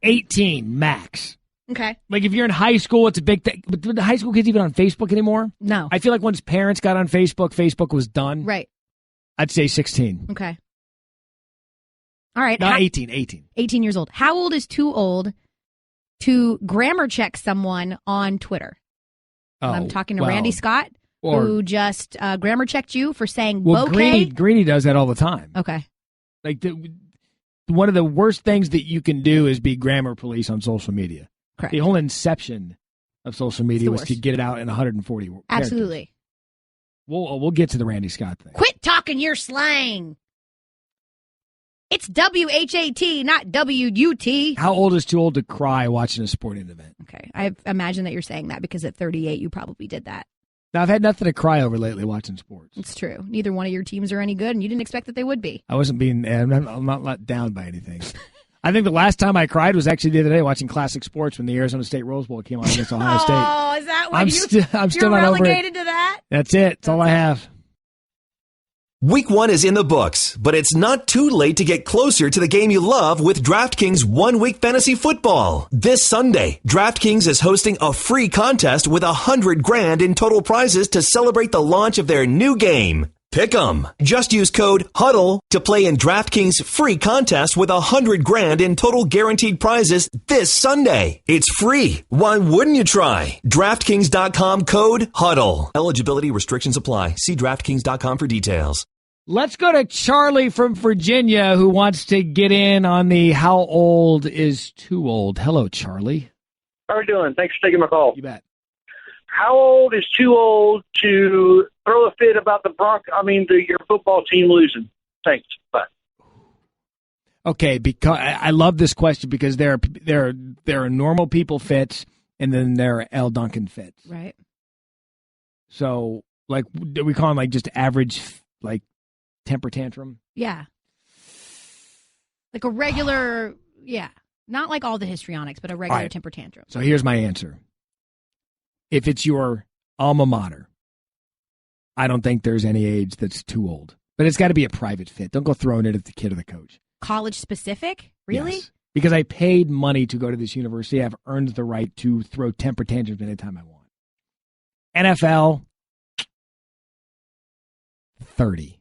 18 max. Okay. Like if you're in high school, it's a big thing. But the high school kids even on Facebook anymore? No. I feel like once parents got on Facebook, Facebook was done. Right. I'd say 16. Okay. All right. No, 18. 18 years old. How old is too old to grammar check someone on Twitter? Oh, I'm talking to Randy Scott, who just grammar checked you for saying bouquet. Greeny does that all the time. Okay. Like one of the worst things that you can do is be grammar police on social media. Correct. The whole inception of social media was worst. to get it out in 140 characters. Absolutely. We'll get to the Randy Scott thing. Quit talking your slang. It's WHAT, not WUT. How old is too old to cry watching a sporting event? Okay. I imagine that you're saying that because at 38, you probably did that. Now, I've had nothing to cry over lately watching sports. It's true. Neither one of your teams are any good, and you didn't expect that they would be. I wasn't I'm not let down by anything. I think the last time I cried was actually the other day watching Classic Sports when the Arizona State Rose Bowl came on against Ohio State. Oh, is that what I'm you're still not over it. relegated to that? That's it. That's all I have. Week 1 is in the books, but it's not too late to get closer to the game you love with DraftKings 1 Week Fantasy Football. This Sunday, DraftKings is hosting a free contest with $100,000 in total prizes to celebrate the launch of their new game. Pick 'em. Just use code HUDDLE to play in DraftKings free contest with $100,000 in total guaranteed prizes this Sunday. It's free. Why wouldn't you try? DraftKings.com code HUDDLE. Eligibility restrictions apply. See DraftKings.com for details. Let's go to Charlie from Virginia who wants to get in on the how old is too old. Hello, Charlie. How are we doing? Thanks for taking my call. You bet. How old is too old to throw a fit about your football team losing? Thanks. Bye. Okay, because I love this question because there are normal people fits and then there are L. Duncan fits. Right. So, like, do we call them like just average, like, temper tantrum? Yeah. Like a regular, yeah. Not like all the histrionics, but a regular right. temper tantrum. So here's my answer. If it's your alma mater, I don't think there's any age that's too old. But it's got to be a private fit. Don't go throwing it at the kid or the coach. College specific? Really? Yes. Because I paid money to go to this university. I've earned the right to throw temper tantrums anytime I want. NFL, 30.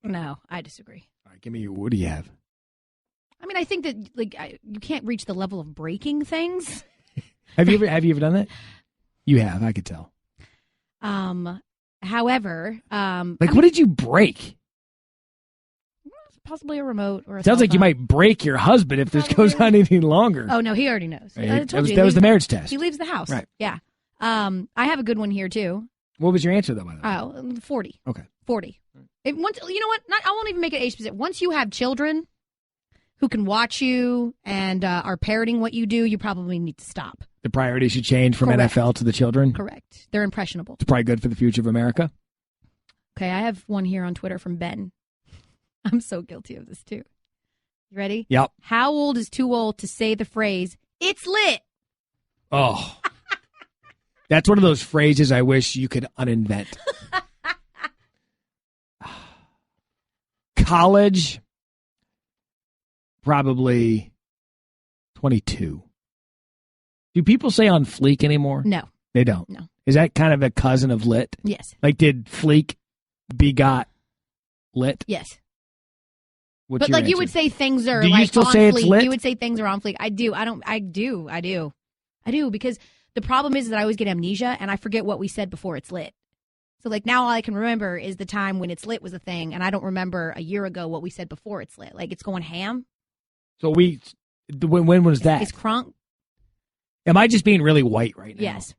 No, I disagree. All right, what do you have? I mean, I think that you can't reach the level of breaking things. Have you ever done that? You have, I could tell. However, what did you break? Possibly a remote or a Sounds like you might break your husband if this goes on any longer. Oh no, he already knows. That was the marriage test. He leaves the house. Right. Yeah. I have a good one here too. What was your answer though? By the way? 40. Okay. 40. Once you know what? I won't even make it age specific. Once you have children who can watch you and are parroting what you do, you probably need to stop. The priority should change from Correct. NFL to the children. Correct. They're impressionable. It's probably good for the future of America. Okay, I have one here on Twitter from Ben. I'm so guilty of this too. You ready? Yep. How old is too old to say the phrase, "It's lit"? Oh. That's one of those phrases I wish you could uninvent. College, probably 22. Do people say on fleek anymore? No. They don't? No. Is that kind of a cousin of lit? Yes. Like, did fleek begot lit? Yes. What's but your like answer? you would say things are do you like still on say fleek. It's lit? You would say things are on fleek. I do because the problem is that I always get amnesia and I forget what we said before it's lit. So like now all I can remember is the time when it's lit was a thing and I don't remember a year ago what we said before it's lit. Like it's going ham. So when was that? Is crunk? Am I just being really white right now? Yes.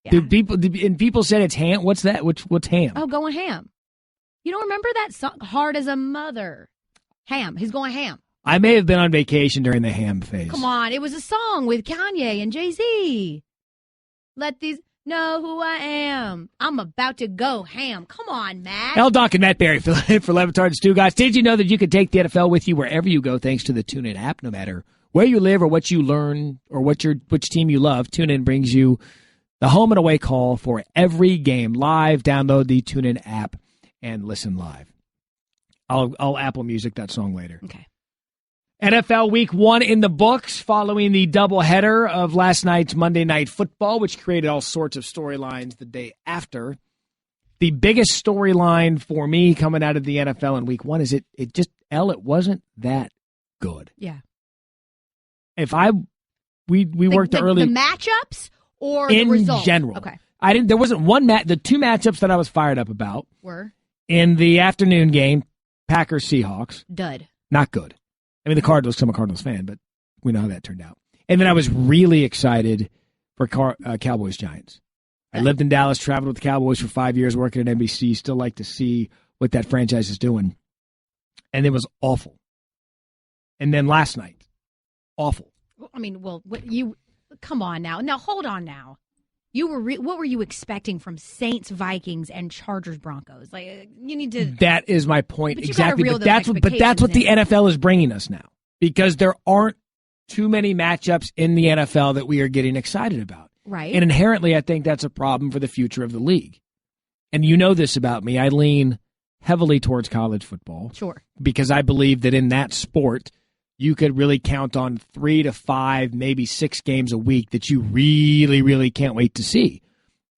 Yeah. People said it's ham. What's that? What's ham? Oh, going ham. You don't remember that song, Hard as a Mother? Ham. He's going ham. I may have been on vacation during the ham phase. Come on. It was a song with Kanye and Jay-Z. Let these know who I am. I'm about to go ham. Come on, Matt. L. Doc and Matt Berry for Batard and Stugotz. Did you know that you can take the NFL with you wherever you go thanks to the TuneIn app? No matter where you live or what you learn or which team you love, TuneIn brings you the home and away call for every game live. Download the TuneIn app and listen live. I'll Apple Music that song later. Okay. NFL Week 1 in the books following the doubleheader of last night's Monday Night Football, which created all sorts of storylines the day after. The biggest storyline for me coming out of the NFL in Week 1 is it wasn't that good. Yeah. We worked early. The matchups or in the results? General. Okay. There wasn't one the two matchups that I was fired up about were in the afternoon game, Packers Seahawks. Dud. Not good. I mean, the Cardinals, I'm a Cardinals fan, but we know how that turned out. And then I was really excited for Cowboys Giants. I lived in Dallas, traveled with the Cowboys for 5 years, working at NBC. Still like to see what that franchise is doing. And it was awful. And then last night, awful. I mean, come on now. Now, hold on now. What were you expecting from Saints, Vikings, and Chargers, Broncos? Like you need to. That is my point exactly. But that's what the NFL is bringing us now because there aren't too many matchups in the NFL that we are getting excited about. Right. And inherently, I think that's a problem for the future of the league. And you know this about me. I lean heavily towards college football. Sure. Because I believe that in that sport, you could really count on 3 to 5, maybe 6 games a week that you really, really can't wait to see.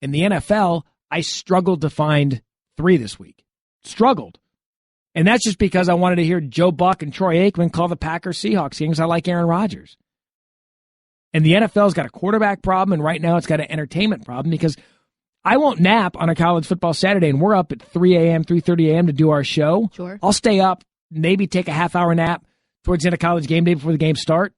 In the NFL, I struggled to find 3 this week. Struggled. And that's just because I wanted to hear Joe Buck and Troy Aikman call the Packers Seahawks games. I like Aaron Rodgers. And the NFL's got a quarterback problem, and right now it's got an entertainment problem because I won't nap on a college football Saturday, and we're up at 3 a.m., 3:30 a.m. to do our show. Sure. I'll stay up, maybe take a half-hour nap towards the end of college game day before the games start,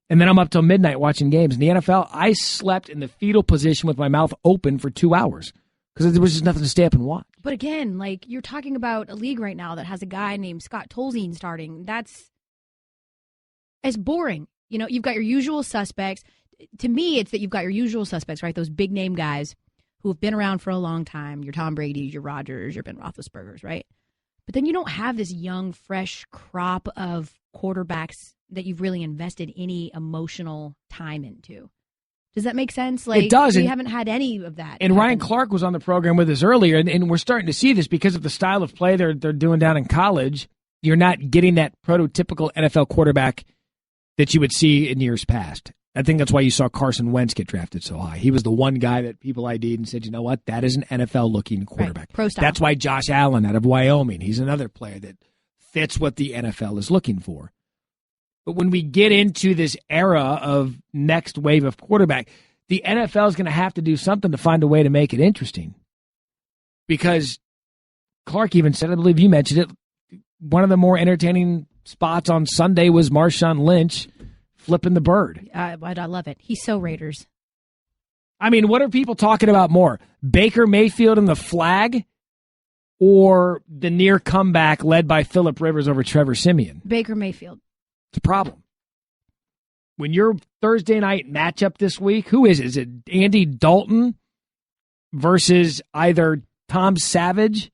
and then I'm up till midnight watching games. In the NFL, I slept in the fetal position with my mouth open for 2 hours because there was just nothing to stay up and watch. But again, like, you're talking about a league right now that has a guy named Scott Tolzien starting. It's boring. You know, you've got your usual suspects. To me, it's that you've got your usual suspects, right? Those big-name guys who have been around for a long time. Your Tom Brady's, your Rodgers, your Ben Roethlisberger's, right? But then you don't have this young, fresh crop of quarterbacks that you've really invested any emotional time into. Does that make sense? Like, it does. We haven't had any of that. And Ryan Clark was on the program with us earlier, and we're starting to see this because of the style of play they're doing down in college. You're not getting that prototypical NFL quarterback that you would see in years past. I think that's why you saw Carson Wentz get drafted so high. He was the one guy that people ID'd and said, you know what, that is an NFL-looking quarterback. Right. Pro style. That's why Josh Allen out of Wyoming, he's another player that fits what the NFL is looking for. But when we get into this era of next wave of quarterback, the NFL is going to have to do something to find a way to make it interesting. Because Clark even said, I believe you mentioned it, one of the more entertaining spots on Sunday was Marshawn Lynch flipping the bird. I love it. He's so Raiders. I mean, what are people talking about more? Baker Mayfield and the flag, or the near comeback led by Phillip Rivers over Trevor Siemian? Baker Mayfield. It's a problem. When your Thursday night matchup this week, who is it? Is it Andy Dalton versus either Tom Savage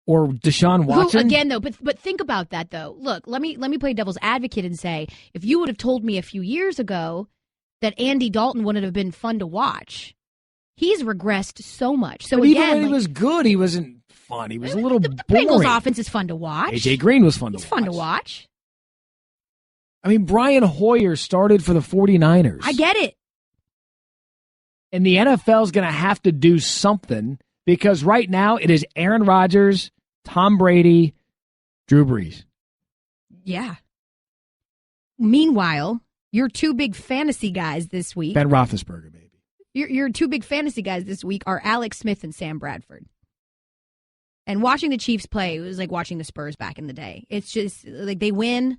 or Deshaun Watson? Who, again, though, but think about that, though. Look, let me play devil's advocate and say, if you would have told me a few years ago that Andy Dalton wouldn't have been fun to watch, he's regressed so much. So but again, even when he was good, he wasn't fun. He was a little the boring. Bengals offense is fun to watch. AJ Green was fun to watch. He's fun to watch. I mean, Brian Hoyer started for the 49ers. I get it. And the NFL is going to have to do something, because right now it is Aaron Rodgers, Tom Brady, Drew Brees. Yeah. Meanwhile, your two big fantasy guys this week. Ben Roethlisberger, baby. Your two big fantasy guys this week are Alex Smith and Sam Bradford. And watching the Chiefs play, it was like watching the Spurs back in the day. It's just like they win,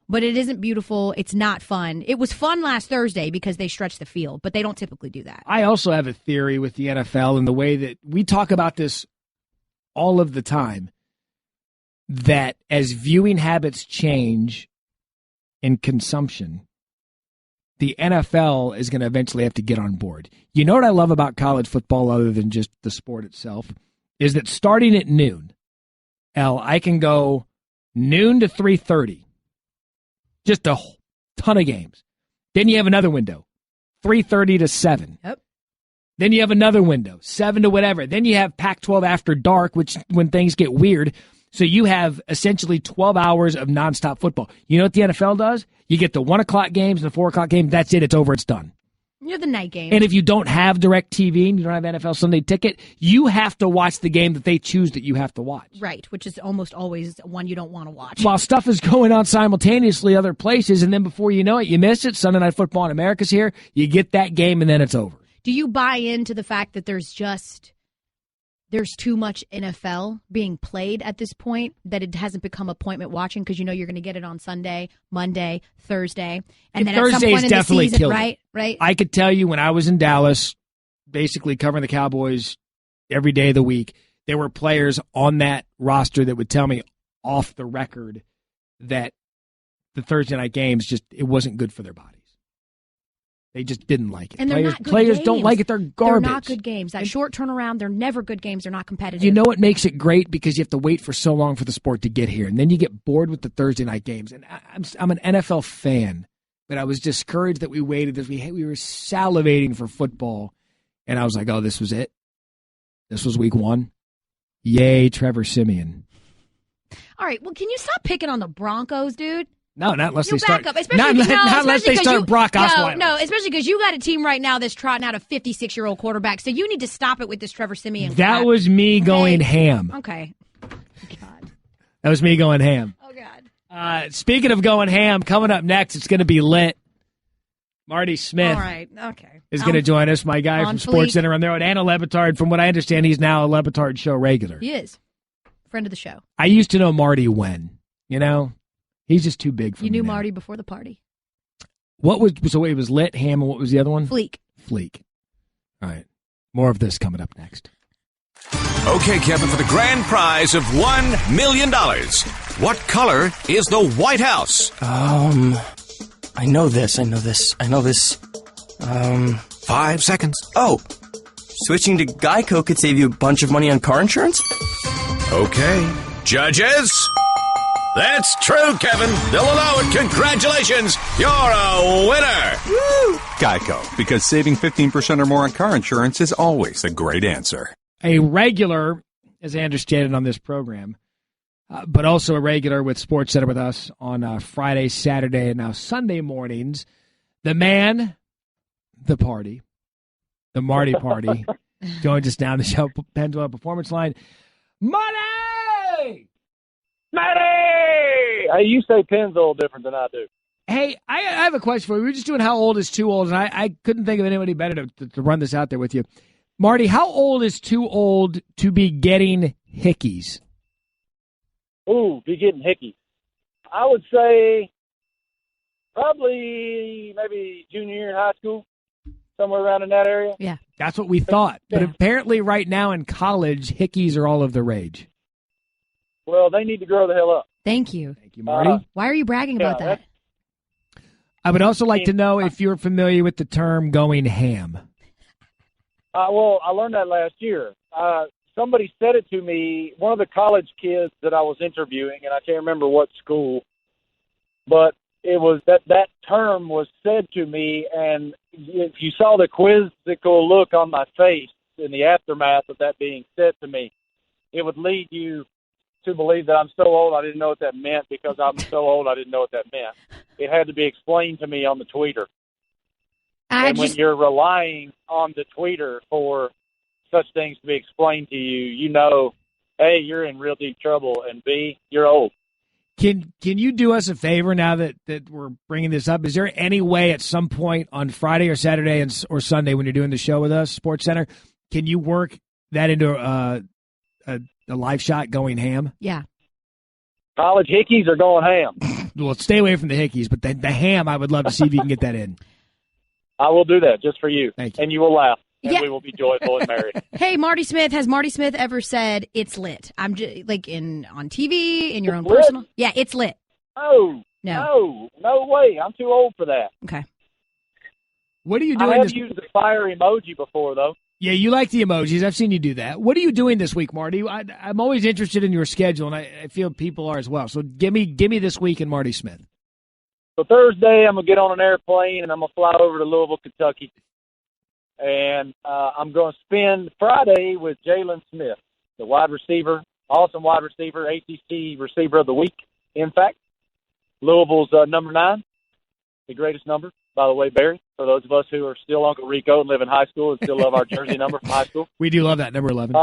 but it isn't beautiful. It's not fun. It was fun last Thursday because they stretched the field, but they don't typically do that. I also have a theory with the NFL and the way that we talk about this all of the time, that as viewing habits change in consumption, the NFL is going to eventually have to get on board. You know what I love about college football, other than just the sport itself, is that starting at noon, I can go noon to 3:30. Just a ton of games. Then you have another window, 3:30 to 7. Yep. Then you have another window, 7 to whatever. Then you have Pac-12 after dark, which when things get weird. So you have essentially 12 hours of nonstop football. You know what the NFL does? You get the 1 o'clock games and the 4 o'clock game. That's it. It's over. It's done. You have the night game. And if you don't have DirecTV and you don't have NFL Sunday Ticket, you have to watch the game that they choose that you have to watch. Right, which is almost always one you don't want to watch. While stuff is going on simultaneously other places, and then before you know it, you miss it. Sunday Night Football in America's here. You get that game, and then it's over. Do you buy into the fact that there's too much NFL being played at this point, that it hasn't become appointment watching because you know you're going to get it on Sunday, Monday, Thursday, and then Thursday at some point in the definitely season, killed right? it. Right. I could tell you when I was in Dallas, basically covering the Cowboys every day of the week, there were players on that roster that would tell me off the record that the Thursday night games it wasn't good for their bodies. They just didn't like it. And they're not good players games. don't like it. They're garbage. They're not good games. That short turnaround, they're never good games. They're not competitive. You know what makes it great? Because you have to wait for so long for the sport to get here. And then you get bored with the Thursday night games. And I'm an NFL fan, but I was discouraged that we waited. We were salivating for football. And I was like, oh, this was it. This was week 1. Yay, Trevor Siemian. All right. Well, can you stop picking on the Broncos, dude? No, not unless they start. Up, not unless they start Brock Osweiler. No, especially because you got a team right now that's trotting out a 56-year-old quarterback. So you need to stop it with this Trevor Siemian. That was me going ham. Okay. God. That was me going ham. Oh God. Speaking of going ham, coming up next, it's going to be lit. Marty Smith. All right. Okay. is going to join us. My guy from Sports fleek. Center on their own. Anna Lebitard, from what I understand, he's now a Lebitard show regular. He is. Friend of the show. I used to know Marty when, he's just too big for me. You knew now. Marty before the party. So it was Lit, Ham, and what was the other one? Fleek. All right. More of this coming up next. Okay, Kevin, for the grand prize of $1 million. What color is the White House? I know this. 5 seconds. Oh, switching to Geico could save you a bunch of money on car insurance? Okay. Judges? That's true, Kevin. They'll allow it. Congratulations. You're a winner. Woo! Geico, because saving 15% or more on car insurance is always a great answer. A regular, as I understand it on this program, but also a regular with Sports Center with us on Friday, Saturday, and now Sunday mornings. The man, the party, the Marty Party, joins us down the show, Pendulum Performance Line. Money! Hey, you say Penn's a little different than I do. Hey, I have a question for you. We were just doing how old is too old, and I couldn't think of anybody better to run this out there with you. Marty, how old is too old to be getting hickeys? Ooh, be getting hickeys. I would say probably maybe junior year in high school, somewhere around in that area. Yeah. That's what we thought. But apparently right now in college, hickeys are all of the rage. Well, they need to grow the hell up. Thank you. Thank you, Marty. Why are you bragging about that? I would also like to know if you're familiar with the term going ham. Well, I learned that last year. Somebody said it to me, one of the college kids that I was interviewing, and I can't remember what school, but it was that term was said to me, and if you saw the quizzical look on my face in the aftermath of that being said to me, it would lead you to believe that I'm so old I didn't know what that meant because I'm so old I didn't know what that meant. It had to be explained to me on the tweeter. When you're relying on the tweeter for such things to be explained to you, you know, A, you're in real deep trouble, and B, you're old. Can you do us a favor now that we're bringing this up? Is there any way at some point on Friday or Saturday or Sunday when you're doing the show with us, Sports Center, can you work that into a live shot going ham? Yeah. College hickeys are going ham. Well, stay away from the hickeys, but the ham, I would love to see if you can get that in. I will do that just for you. Thank you. And you will laugh, and we will be joyful and merry. Hey, Marty Smith, has Marty Smith ever said it's lit? I'm just like on TV, in your own lit? personal. Yeah, it's lit. No way. I'm too old for that. Okay. What are you doing? I have used the fire emoji before, though. Yeah, you like the emojis. I've seen you do that. What are you doing this week, Marty? I'm always interested in your schedule, and I feel people are as well. So give me this week in Marty Smith. So Thursday, I'm going to get on an airplane, and I'm going to fly over to Louisville, Kentucky. And I'm going to spend Friday with Jalen Smith, the wide receiver, awesome wide receiver, ACC Receiver of the Week, in fact. Louisville's number 9, the greatest number, by the way, Barry, for those of us who are still Uncle Rico and live in high school and still love our jersey number from high school. We do love that, number 11.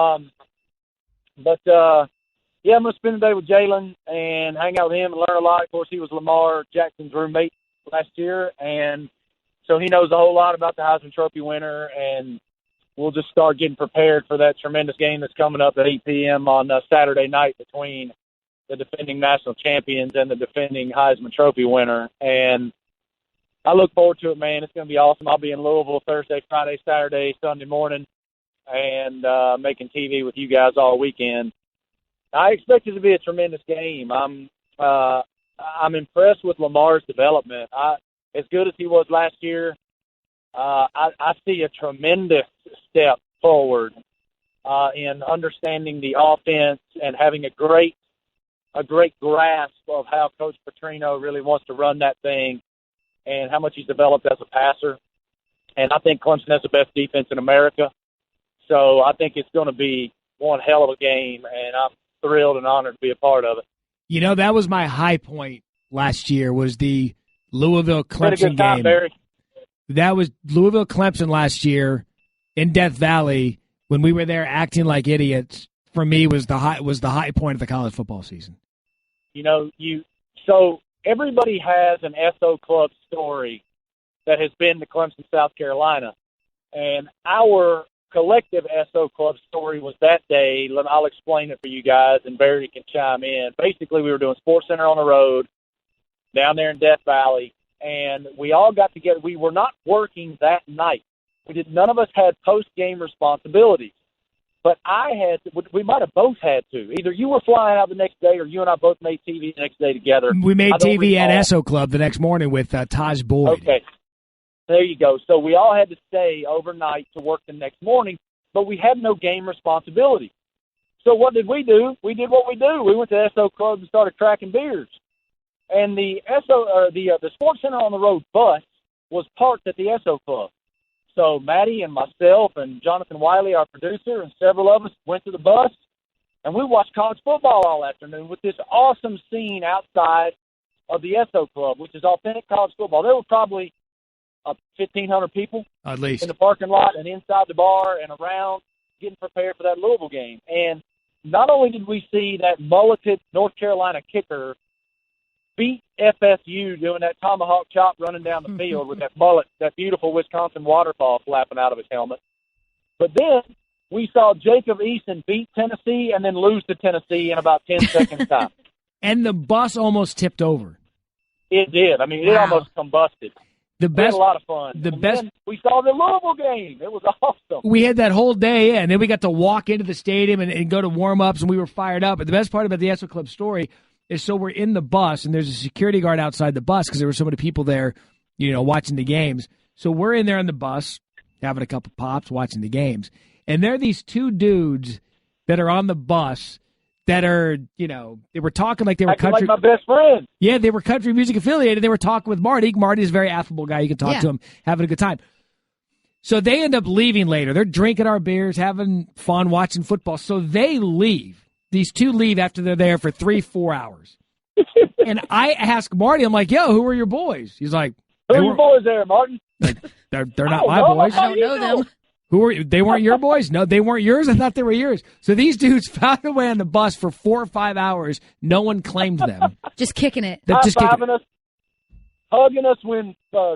Yeah, I'm going to spend the day with Jalen and hang out with him and learn a lot. Of course, he was Lamar Jackson's roommate last year, and so he knows a whole lot about the Heisman Trophy winner, and we'll just start getting prepared for that tremendous game that's coming up at 8 p.m. on Saturday night between the defending national champions and the defending Heisman Trophy winner. And I look forward to it, man. It's going to be awesome. I'll be in Louisville Thursday, Friday, Saturday, Sunday morning, and making TV with you guys all weekend. I expect it to be a tremendous game. I'm impressed with Lamar's development. As good as he was last year, I see a tremendous step forward in understanding the offense and having a great grasp of how Coach Petrino really wants to run that thing and how much he's developed as a passer. And I think Clemson has the best defense in America. So I think it's going to be one hell of a game, and I'm thrilled and honored to be a part of it. You know, that was my high point last year, was the Louisville-Clemson game. Barry. That was Louisville-Clemson last year in Death Valley when we were there acting like idiots. For me, was the high point of the college football season. You know, so everybody has an SO Club story that has been to Clemson, South Carolina. And our collective SO Club story was that day. I'll explain it for you guys, and Barry can chime in. Basically, we were doing Sports Center on the road down there in Death Valley, and we all got together. We were not working that night. None of us had post-game responsibilities. But we might have both had to. Either you were flying out the next day or you and I both made TV the next day together. We made TV at SO Club the next morning with Taj Boyd. Okay. There you go. So we all had to stay overnight to work the next morning, but we had no game responsibility. So what did we do? We did what we do. We went to SO Club and started cracking beers. And the Sports Center on the Road bus was parked at the SO Club. So Maddie and myself and Jonathan Wiley, our producer, and several of us went to the bus, and we watched college football all afternoon with this awesome scene outside of the SO Club, which is authentic college football. There were probably 1,500 people at least in the parking lot and inside the bar and around getting prepared for that Louisville game. And not only did we see that mulleted North Carolina kicker beat FSU doing that tomahawk chop running down the field with that mullet, that beautiful Wisconsin waterfall flapping out of his helmet. But then we saw Jacob Eason beat Tennessee and then lose to Tennessee in about 10 seconds time. And the bus almost tipped over. It did. I mean, it almost combusted. We had a lot of fun. Then we saw the Louisville game. It was awesome. We had that whole day, and then we got to walk into the stadium and go to warm-ups, and we were fired up. But the best part about the SO Club story is so we're in the bus, and there's a security guard outside the bus because there were so many people there, watching the games. So we're in there on the bus, having a couple pops, watching the games. And there are these two dudes that are on the bus that are, they were talking like they were country. Like my best friend. Yeah, they were country music affiliated. They were talking with Marty. Marty is a very affable guy. You can talk to him, having a good time. So they end up leaving later. They're drinking our beers, having fun, watching football. So they leave. These two leave after they're there for 3-4 hours. And I ask Marty, I'm like, yo, who are your boys? He's like, who are your boys there, Martin? They're not my boys. I don't know them. They weren't your boys? No, they weren't yours? I thought they were yours. So these dudes found their way on the bus for 4 or 5 hours. No one claimed them. Just kicking it. High-fiving us, hugging us when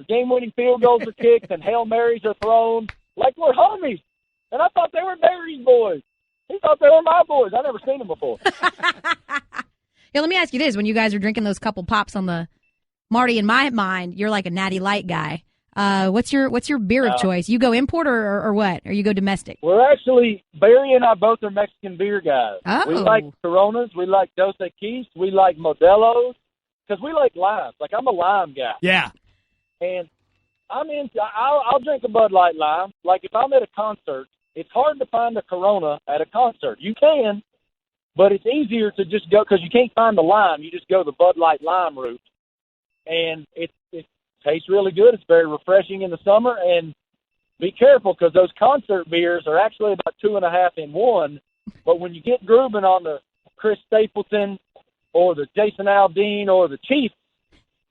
game-winning field goals are kicked and Hail Marys are thrown like we're homies. And I thought they were Barry's boys. He thought they were my boys. I never seen them before. Yeah, let me ask you this. When you guys are drinking those couple pops on the Marty, in my mind, you're like a Natty Light guy. What's your beer of choice? You go import or what? Or you go domestic? We're actually, Barry and I both are Mexican beer guys. Oh. We like Coronas. We like Dos Equis. We like Modelos. Because we like limes. Like, I'm a lime guy. Yeah. And I'll drink a Bud Light lime. Like, if I'm at a concert, it's hard to find a Corona at a concert. You can, but it's easier to just go, because you can't find the lime. You just go the Bud Light lime route. And it tastes really good. It's very refreshing in the summer. And be careful, because those concert beers are actually about 2.5 in one. But when you get grooving on the Chris Stapleton or the Jason Aldean or the Chief,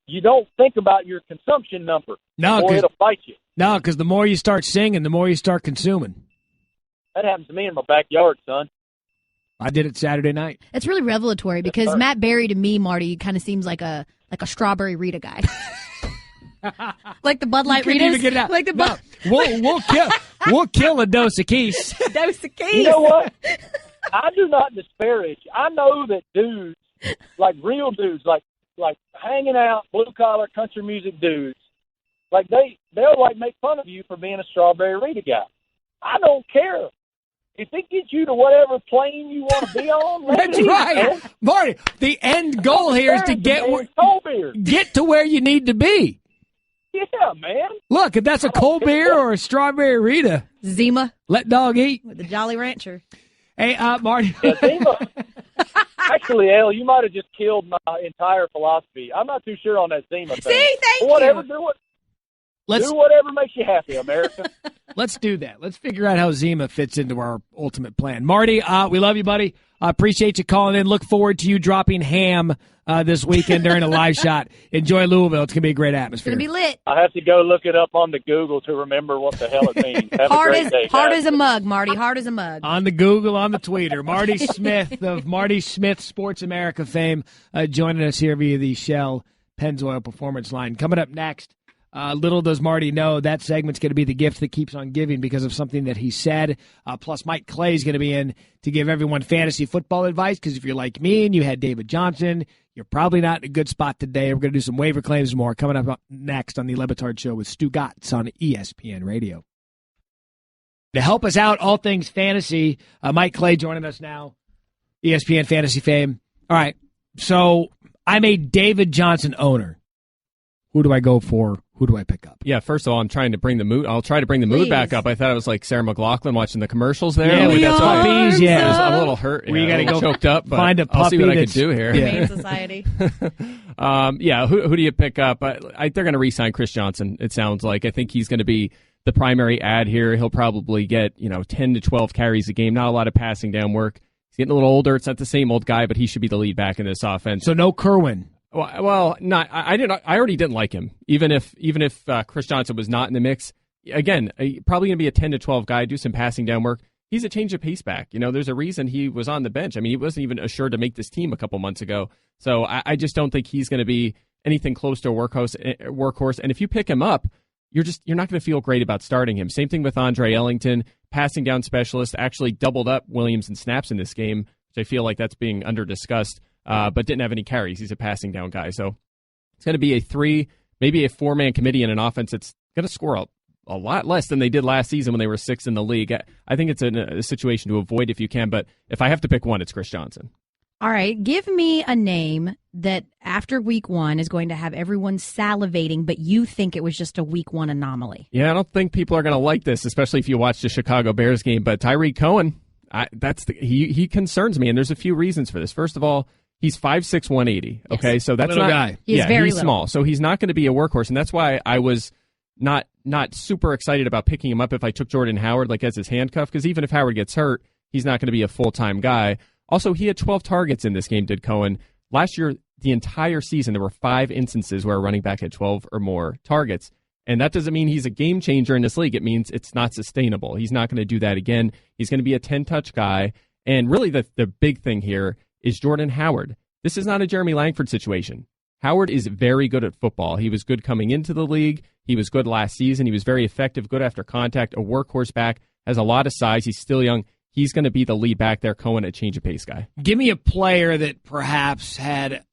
you don't think about your consumption number. No, or it'll bite you. No, because the more you start singing, the more you start consuming. That happens to me in my backyard, son. I did it Saturday night. It's really revelatory because Matt Berry, to me, Marty, kind of seems like a strawberry Rita guy. Like the Bud Light Ritas. Get it out. Like the Bud. No, we'll kill a Dos Equis. Dos Equis. You know what? I do not disparage. I know that dudes, like real dudes, like hanging out, blue collar country music dudes, like they'll like make fun of you for being a strawberry Rita guy. I don't care. If it gets you to whatever plane you want to be on, that's right, man. Marty. The end goal here is to get to where you need to be. Yeah, man. Look, if that's a cold beer or a strawberry Rita, Zima, let dog eat with the Jolly Rancher. Hey, Marty. Yeah, Zima. Actually, Al, you might have just killed my entire philosophy. I'm not too sure on that Zima thing. See, thank whatever, you. Do whatever makes you happy, America. Let's do that. Let's figure out how Zima fits into our ultimate plan. Marty, we love you, buddy. I appreciate you calling in. Look forward to you dropping ham this weekend during a live shot. Enjoy Louisville. It's going to be a great atmosphere. It's going to be lit. I have to go look it up on the Google to remember what the hell it means. Have a great day, hard guys. as a mug, Marty. Hard as a mug. On the Google, on the Twitter. Marty Smith of Marty Smith Sports America fame joining us here via the Shell Pennzoil Performance Line. Coming up next, Little does Marty know that segment's going to be the gift that keeps on giving because of something that he said. Plus, Mike Clay's going to be in to give everyone fantasy football advice because if you're like me and you had David Johnson, you're probably not in a good spot today. We're going to do some waiver claims and more coming up next on the Batard Show with Stugotz on ESPN Radio. To help us out, all things fantasy, Mike Clay joining us now, ESPN Fantasy fame. All right, so I'm a David Johnson owner. Who do I go for? Who do I pick up? Yeah, first of all, I'm trying to bring the mood. I'll try to bring the mood back up. I thought it was like Sarah McLachlan watching the commercials there. Yeah, with the puppies. Yeah, I'm a little hurt. We got to go choked up. But find a puppy. I'll see what I can do here. Humane Society. Who do you pick up? They're going to re-sign Chris Johnson. It sounds like. I think he's going to be the primary ad here. He'll probably get 10 to 12 carries a game. Not a lot of passing down work. He's getting a little older. It's not the same old guy, but he should be the lead back in this offense. So no Kerwin. Well, not. I already didn't like him. Even if Chris Johnson was not in the mix, again, probably going to be a 10 to 12 guy. Do some passing down work. He's a change of pace back. There's a reason he was on the bench. I mean, he wasn't even assured to make this team a couple months ago. So I just don't think he's going to be anything close to a workhorse. And if you pick him up, you're not going to feel great about starting him. Same thing with Andre Ellington, passing down specialist, actually doubled up Williams in snaps in this game, which I feel like that's being under discussed. But didn't have any carries. He's a passing down guy. So it's going to be a 3, maybe a 4-man committee in an offense that's going to score a lot less than they did last season when they were 6th in the league. I think it's a situation to avoid if you can, but if I have to pick one, it's Chris Johnson. All right, give me a name that after week 1 is going to have everyone salivating, but you think it was just a week 1 anomaly. Yeah, I don't think people are going to like this, especially if you watch the Chicago Bears game, but Tyreek Cohen, he concerns me, and there's a few reasons for this. First of all, he's 5'6", 180. Okay, so that's little not guy. He's very he's little. small, so he's not going to be a workhorse, and that's why I was not super excited about picking him up if I took Jordan Howard as his handcuff, because even if Howard gets hurt, he's not going to be a full-time guy. Also, he had 12 targets in this game, did Cohen. Last year, the entire season, there were 5 instances where a running back had 12 or more targets, and that doesn't mean he's a game changer in this league. It means it's not sustainable. He's not going to do that again. He's going to be a 10-touch guy, and really the big thing here is Jordan Howard. This is not a Jeremy Langford situation. Howard is very good at football. He was good coming into the league. He was good last season. He was very effective, good after contact, a workhorse back, has a lot of size. He's still young. He's going to be the lead back there, Cohen, a change of pace guy. Give me a player that perhaps had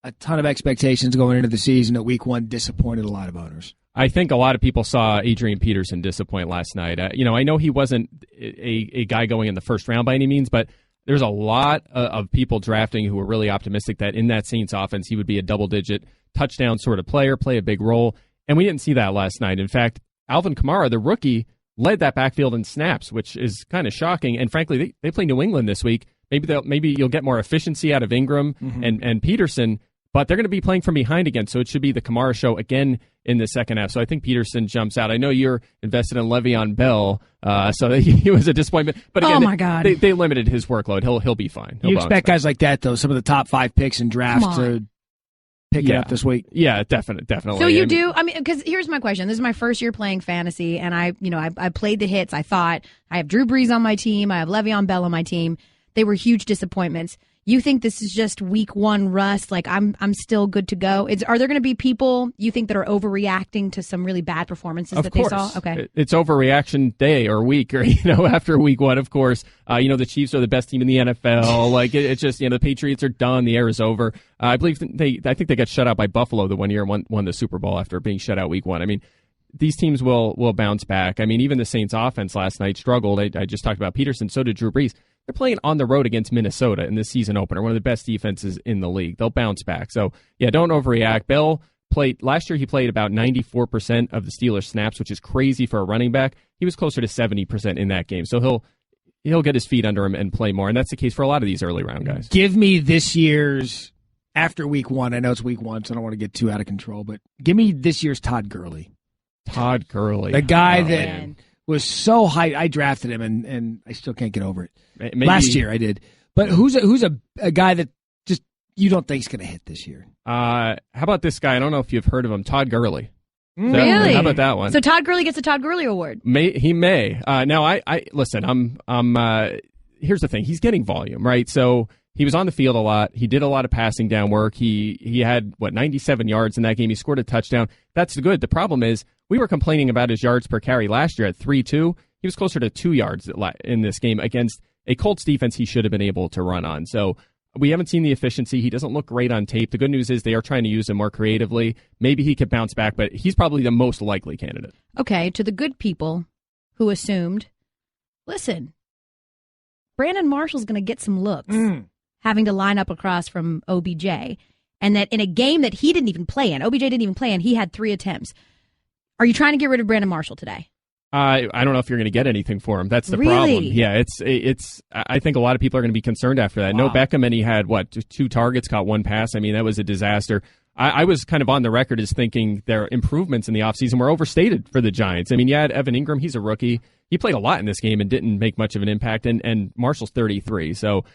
a ton of expectations going into the season at week 1, disappointed a lot of owners. I think a lot of people saw Adrian Peterson disappoint last night. I know he wasn't a guy going in the first round by any means, but there's a lot of people drafting who were really optimistic that in that Saints offense he would be a double-digit touchdown sort of player, play a big role, and we didn't see that last night. In fact, Alvin Kamara, the rookie, led that backfield in snaps, which is kind of shocking. And frankly, they play New England this week. Maybe you'll get more efficiency out of Ingram and Peterson, but they're going to be playing from behind again, so it should be the Kamara show again in the second half. So I think Peterson jumps out. I know you're invested in Le'Veon Bell, so he was a disappointment. But again, my God. They limited his workload. He'll be fine. You expect guys like that, though, some of the top 5 picks in drafts to pick it up this week? Yeah, definitely. So you do? I mean, because here's my question. This is my first year playing fantasy, and I played the hits. I thought I have Drew Brees on my team. I have Le'Veon Bell on my team. They were huge disappointments. You think this is just week 1 rust? Like I'm still good to go? Are there going to be people you think that are overreacting to some really bad performances of that course. they saw? Okay, it's overreaction day or week or after week 1. Of course, the Chiefs are the best team in the NFL. It's just the Patriots are done. The era is over. I believe I think they got shut out by Buffalo the one year and won the Super Bowl after being shut out week 1. I mean, these teams will bounce back. I mean, even the Saints offense last night struggled. I just talked about Peterson. So did Drew Brees. They're playing on the road against Minnesota in the season opener, one of the best defenses in the league. They'll bounce back. So, yeah, don't overreact. Bell last year he played about 94% of the Steelers snaps, which is crazy for a running back. He was closer to 70% in that game. So he'll get his feet under him and play more, and that's the case for a lot of these early round guys. Give me this year's, after week 1, I know it's week 1, so I don't want to get too out of control, but give me this year's Todd Gurley. Todd Gurley. The guy was so high. I drafted him, and I still can't get over it. Maybe, last year I did. But who's a guy that just you don't think is going to hit this year? How about this guy? I don't know if you've heard of him, Todd Gurley. Really? How about that one? So Todd Gurley gets a Todd Gurley award. He may. Now I listen. Here's the thing. He's getting volume, right? So he was on the field a lot. He did a lot of passing down work. He had, 97 yards in that game. He scored a touchdown. That's good. The problem is we were complaining about his yards per carry last year at 3.2. He was closer to 2 yards in this game against a Colts defense he should have been able to run on. So we haven't seen the efficiency. He doesn't look great on tape. The good news is they are trying to use him more creatively. Maybe he could bounce back, but he's probably the most likely candidate. Okay, to the good people who assumed, listen, Brandon Marshall's going to get some looks having to line up across from OBJ, and that in a game that he didn't even play in, OBJ didn't even play in, he had 3 attempts. Are you trying to get rid of Brandon Marshall today? I don't know if you're going to get anything for him. That's the problem. Yeah, it's. I think a lot of people are going to be concerned after that. Wow. No Beckham, and he had 2 targets, caught 1 pass. I mean, that was a disaster. I was kind of on the record as thinking their improvements in the offseason were overstated for the Giants. I mean, you had Evan Ingram. He's a rookie. He played a lot in this game and didn't make much of an impact. And Marshall's 33. So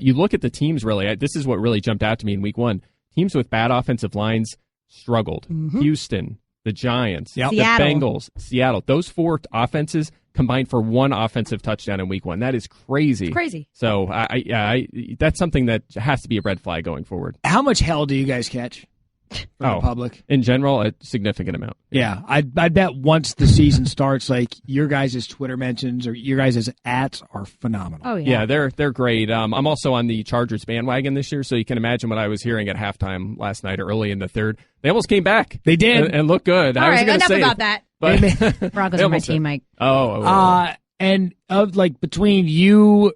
you look at the teams, really. This is what really jumped out to me in week 1. Teams with bad offensive lines struggled. Mm-hmm. Houston, the Giants, the Bengals, Seattle. Those 4 offenses combined for 1 offensive touchdown in week 1. That is crazy. It's crazy. So that's something that has to be a red flag going forward. How much hell do you guys catch from the public? In general, a significant amount. Yeah, I bet once the season starts, like your guys' Twitter mentions or your guys' ats are phenomenal. Oh yeah, they're great. I'm also on the Chargers bandwagon this year, so you can imagine what I was hearing at halftime last night, early in the third. They almost came back. They did and looked good. All right, enough say about that. But Broncos are my team, Mike. And of between you,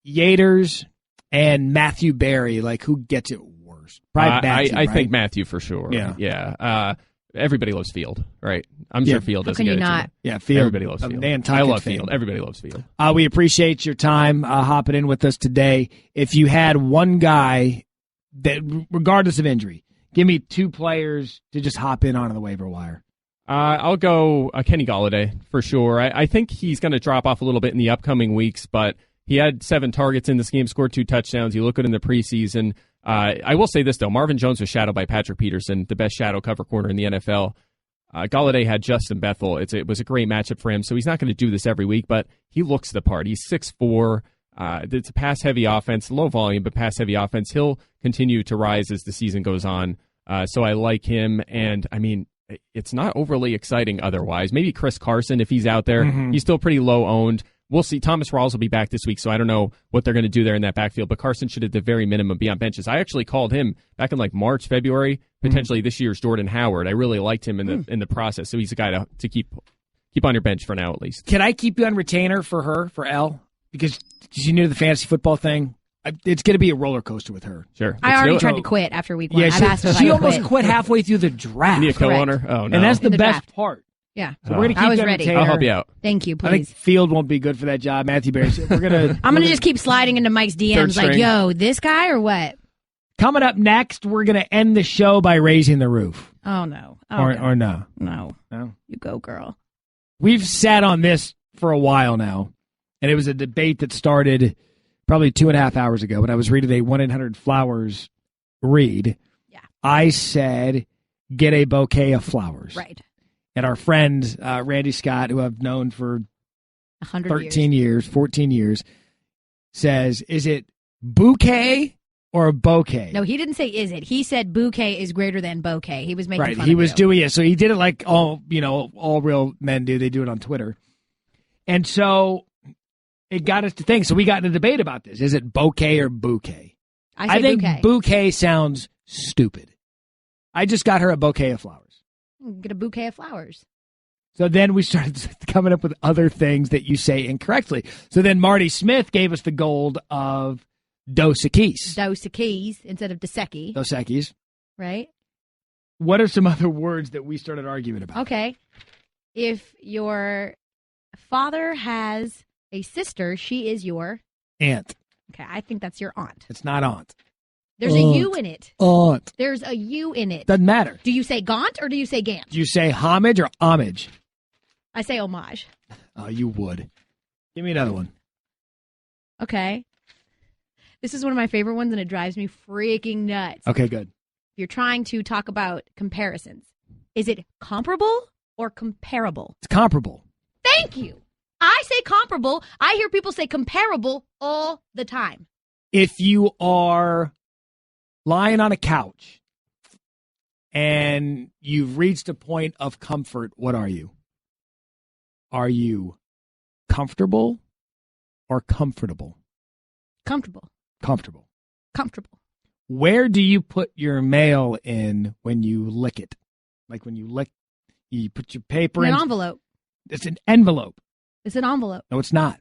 Yaters, and Matthew Berry, who gets it worse? Probably Matthew, I right? think Matthew for sure. Yeah. Everybody loves Field, right? I'm sure Field doesn't get it. Not? Yeah, Field. Everybody loves Field. I love Field. Everybody loves Field. We appreciate your time hopping in with us today. If you had one guy that, regardless of injury, give me 2 players to just hop in on the waiver wire. I'll go Kenny Golladay for sure. I think he's going to drop off a little bit in the upcoming weeks, but he had 7 targets in this game, scored 2 touchdowns. You look at it in the preseason. I will say this, though. Marvin Jones was shadowed by Patrick Peterson, the best shadow cover corner in the NFL. Golladay had Justin Bethel. It was a great matchup for him, so he's not going to do this every week, but he looks the part. He's 6'4". It's a pass-heavy offense, low volume, but pass-heavy offense. He'll continue to rise as the season goes on, so I like him. And, I mean, it's not overly exciting otherwise. Maybe Chris Carson, if he's out there. Mm-hmm. He's still pretty low-owned. We'll see. Thomas Rawls will be back this week, so I don't know what they're going to do there in that backfield. But Carson should, at the very minimum, be on benches. I actually called him back in March, February, potentially this year's Jordan Howard. I really liked him in the process, so he's a guy to keep on your bench for now at least. Can I keep you on retainer for Elle? Because she's new to the fantasy football thing. It's going to be a roller coaster with her. Sure. I already tried to quit after week 1. Yeah, I've asked her if she I almost quit. quit halfway through the draft. You need a co-owner? Oh, no. And that's the best draft. part. Yeah. So we're going to keep I was you on ready. retainer. I'll help you out. Thank you, please. I think Field won't be good for that job. Matthew Berry. We're gonna. I'm gonna just keep sliding into Mike's DMs like, yo, this guy or what? Coming up next, we're gonna end the show by raising the roof. Oh no. Or no. No. No. You go, girl. We've sat on this for a while now, and it was a debate that started probably 2.5 hours ago when I was reading a 1-800-Flowers read. Yeah. I said, get a bouquet of flowers. Right. And our friend, Randy Scott, who I've known for 13 years, 14 years, says, is it bouquet or a bouquet? No, he didn't say is it. He said bouquet is greater than bouquet. He was making fun of He was you. doing it. So he did it like all real men do. They do it on Twitter. And so it got us to think. So we got in a debate about this. Is it bouquet or bouquet? I think bouquet. Bouquet sounds stupid. I just got her a bouquet of flowers. Get a bouquet of flowers. So then we started coming up with other things that you say incorrectly. So then Marty Smith gave us the gold of Dos Equis. Dos Equis instead of Dos Equis. Dos Equis. Right? What are some other words that we started arguing about? Okay. If your father has a sister, she is your aunt. Okay, I think that's your aunt. It's not aunt. There's a U in it. Aunt. There's a U in it. Doesn't matter. Do you say gaunt or do you say gant? Do you say homage or homage? I say homage. Oh, you would. Give me another one. Okay. This is one of my favorite ones, and it drives me freaking nuts. Okay, good. You're trying to talk about comparisons. Is it comparable or comparable? It's comparable. Thank you. I say comparable. I hear people say comparable all the time. If you are lying on a couch and you've reached a point of comfort, what are you? Are you comfortable or comfortable? Comfortable. Comfortable. Comfortable. Where do you put your mail in when you lick it? Like when you lick, you put your paper in. An envelope. It's an envelope. It's an envelope. No, it's not.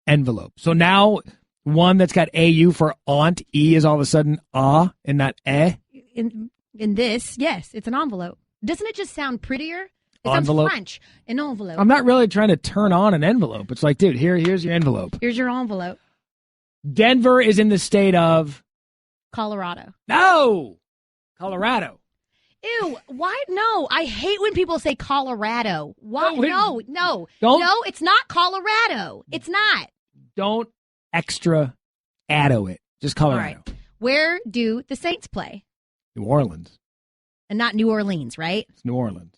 Envelope. So now one that's got AU for aunt, E is all of a sudden and not eh. In this, yes, it's an envelope. Doesn't it just sound prettier? It Envelope. sounds French. An envelope. I'm not really trying to turn on an envelope. It's like, dude, here's your envelope. Here's your envelope. Denver is in the state of Colorado. No, Colorado. Ew, why? No, I hate when people say Colorado. Why? No, it's not Colorado. It's not. Don't extra addo it. Just Colorado. All right. Where do the Saints play? New Orleans. And not New Orleans, right? It's New Orleans.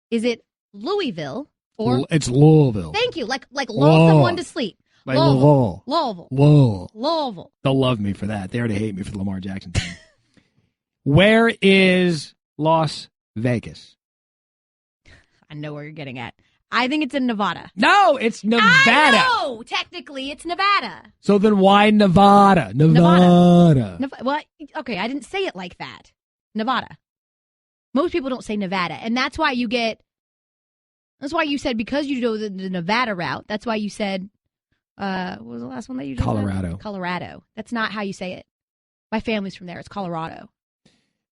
Is it Louisville or? It's Louisville. Thank you. Like lull someone to sleep. Like Louisville. They'll love me for that. They already hate me for the Lamar Jackson thing. Where is Las Vegas? I know where you're getting at. I think it's in Nevada. No, it's Nevada. No, technically it's Nevada. So then why Nevada? Nevada. Well, okay, I didn't say it like that. Nevada. Most people don't say Nevada, and that's why you said because you go the Nevada route. That's why you said, what was the last one that you just Colorado. said? Colorado. That's not how you say it. My family's from there. It's Colorado.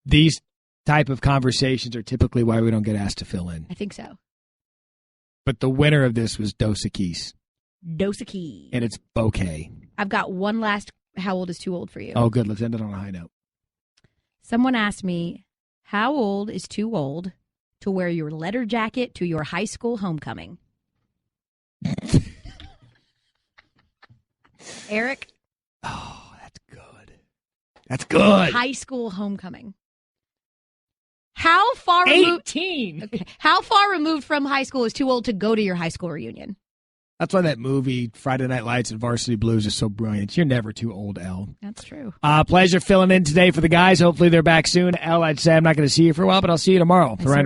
These type of conversations are typically why we don't get asked to fill in. I think so. But the winner of this was Dos Equis. Dos Equis. And it's bouquet. I've got one last how old is too old for you. Oh, good. Let's end it on a high note. Someone asked me, how old is too old to wear your letter jacket to your high school homecoming? Eric? Oh, that's good. That's good. High school homecoming. How far removed? 18. Okay. How far removed from high school is too old to go to your high school reunion? That's why that movie, Friday Night Lights and Varsity Blues, is so brilliant. You're never too old, Elle. That's true. Pleasure filling in today for the guys. Hopefully they're back soon. Elle, I'd say I'm not going to see you for a while, but I'll see you tomorrow. For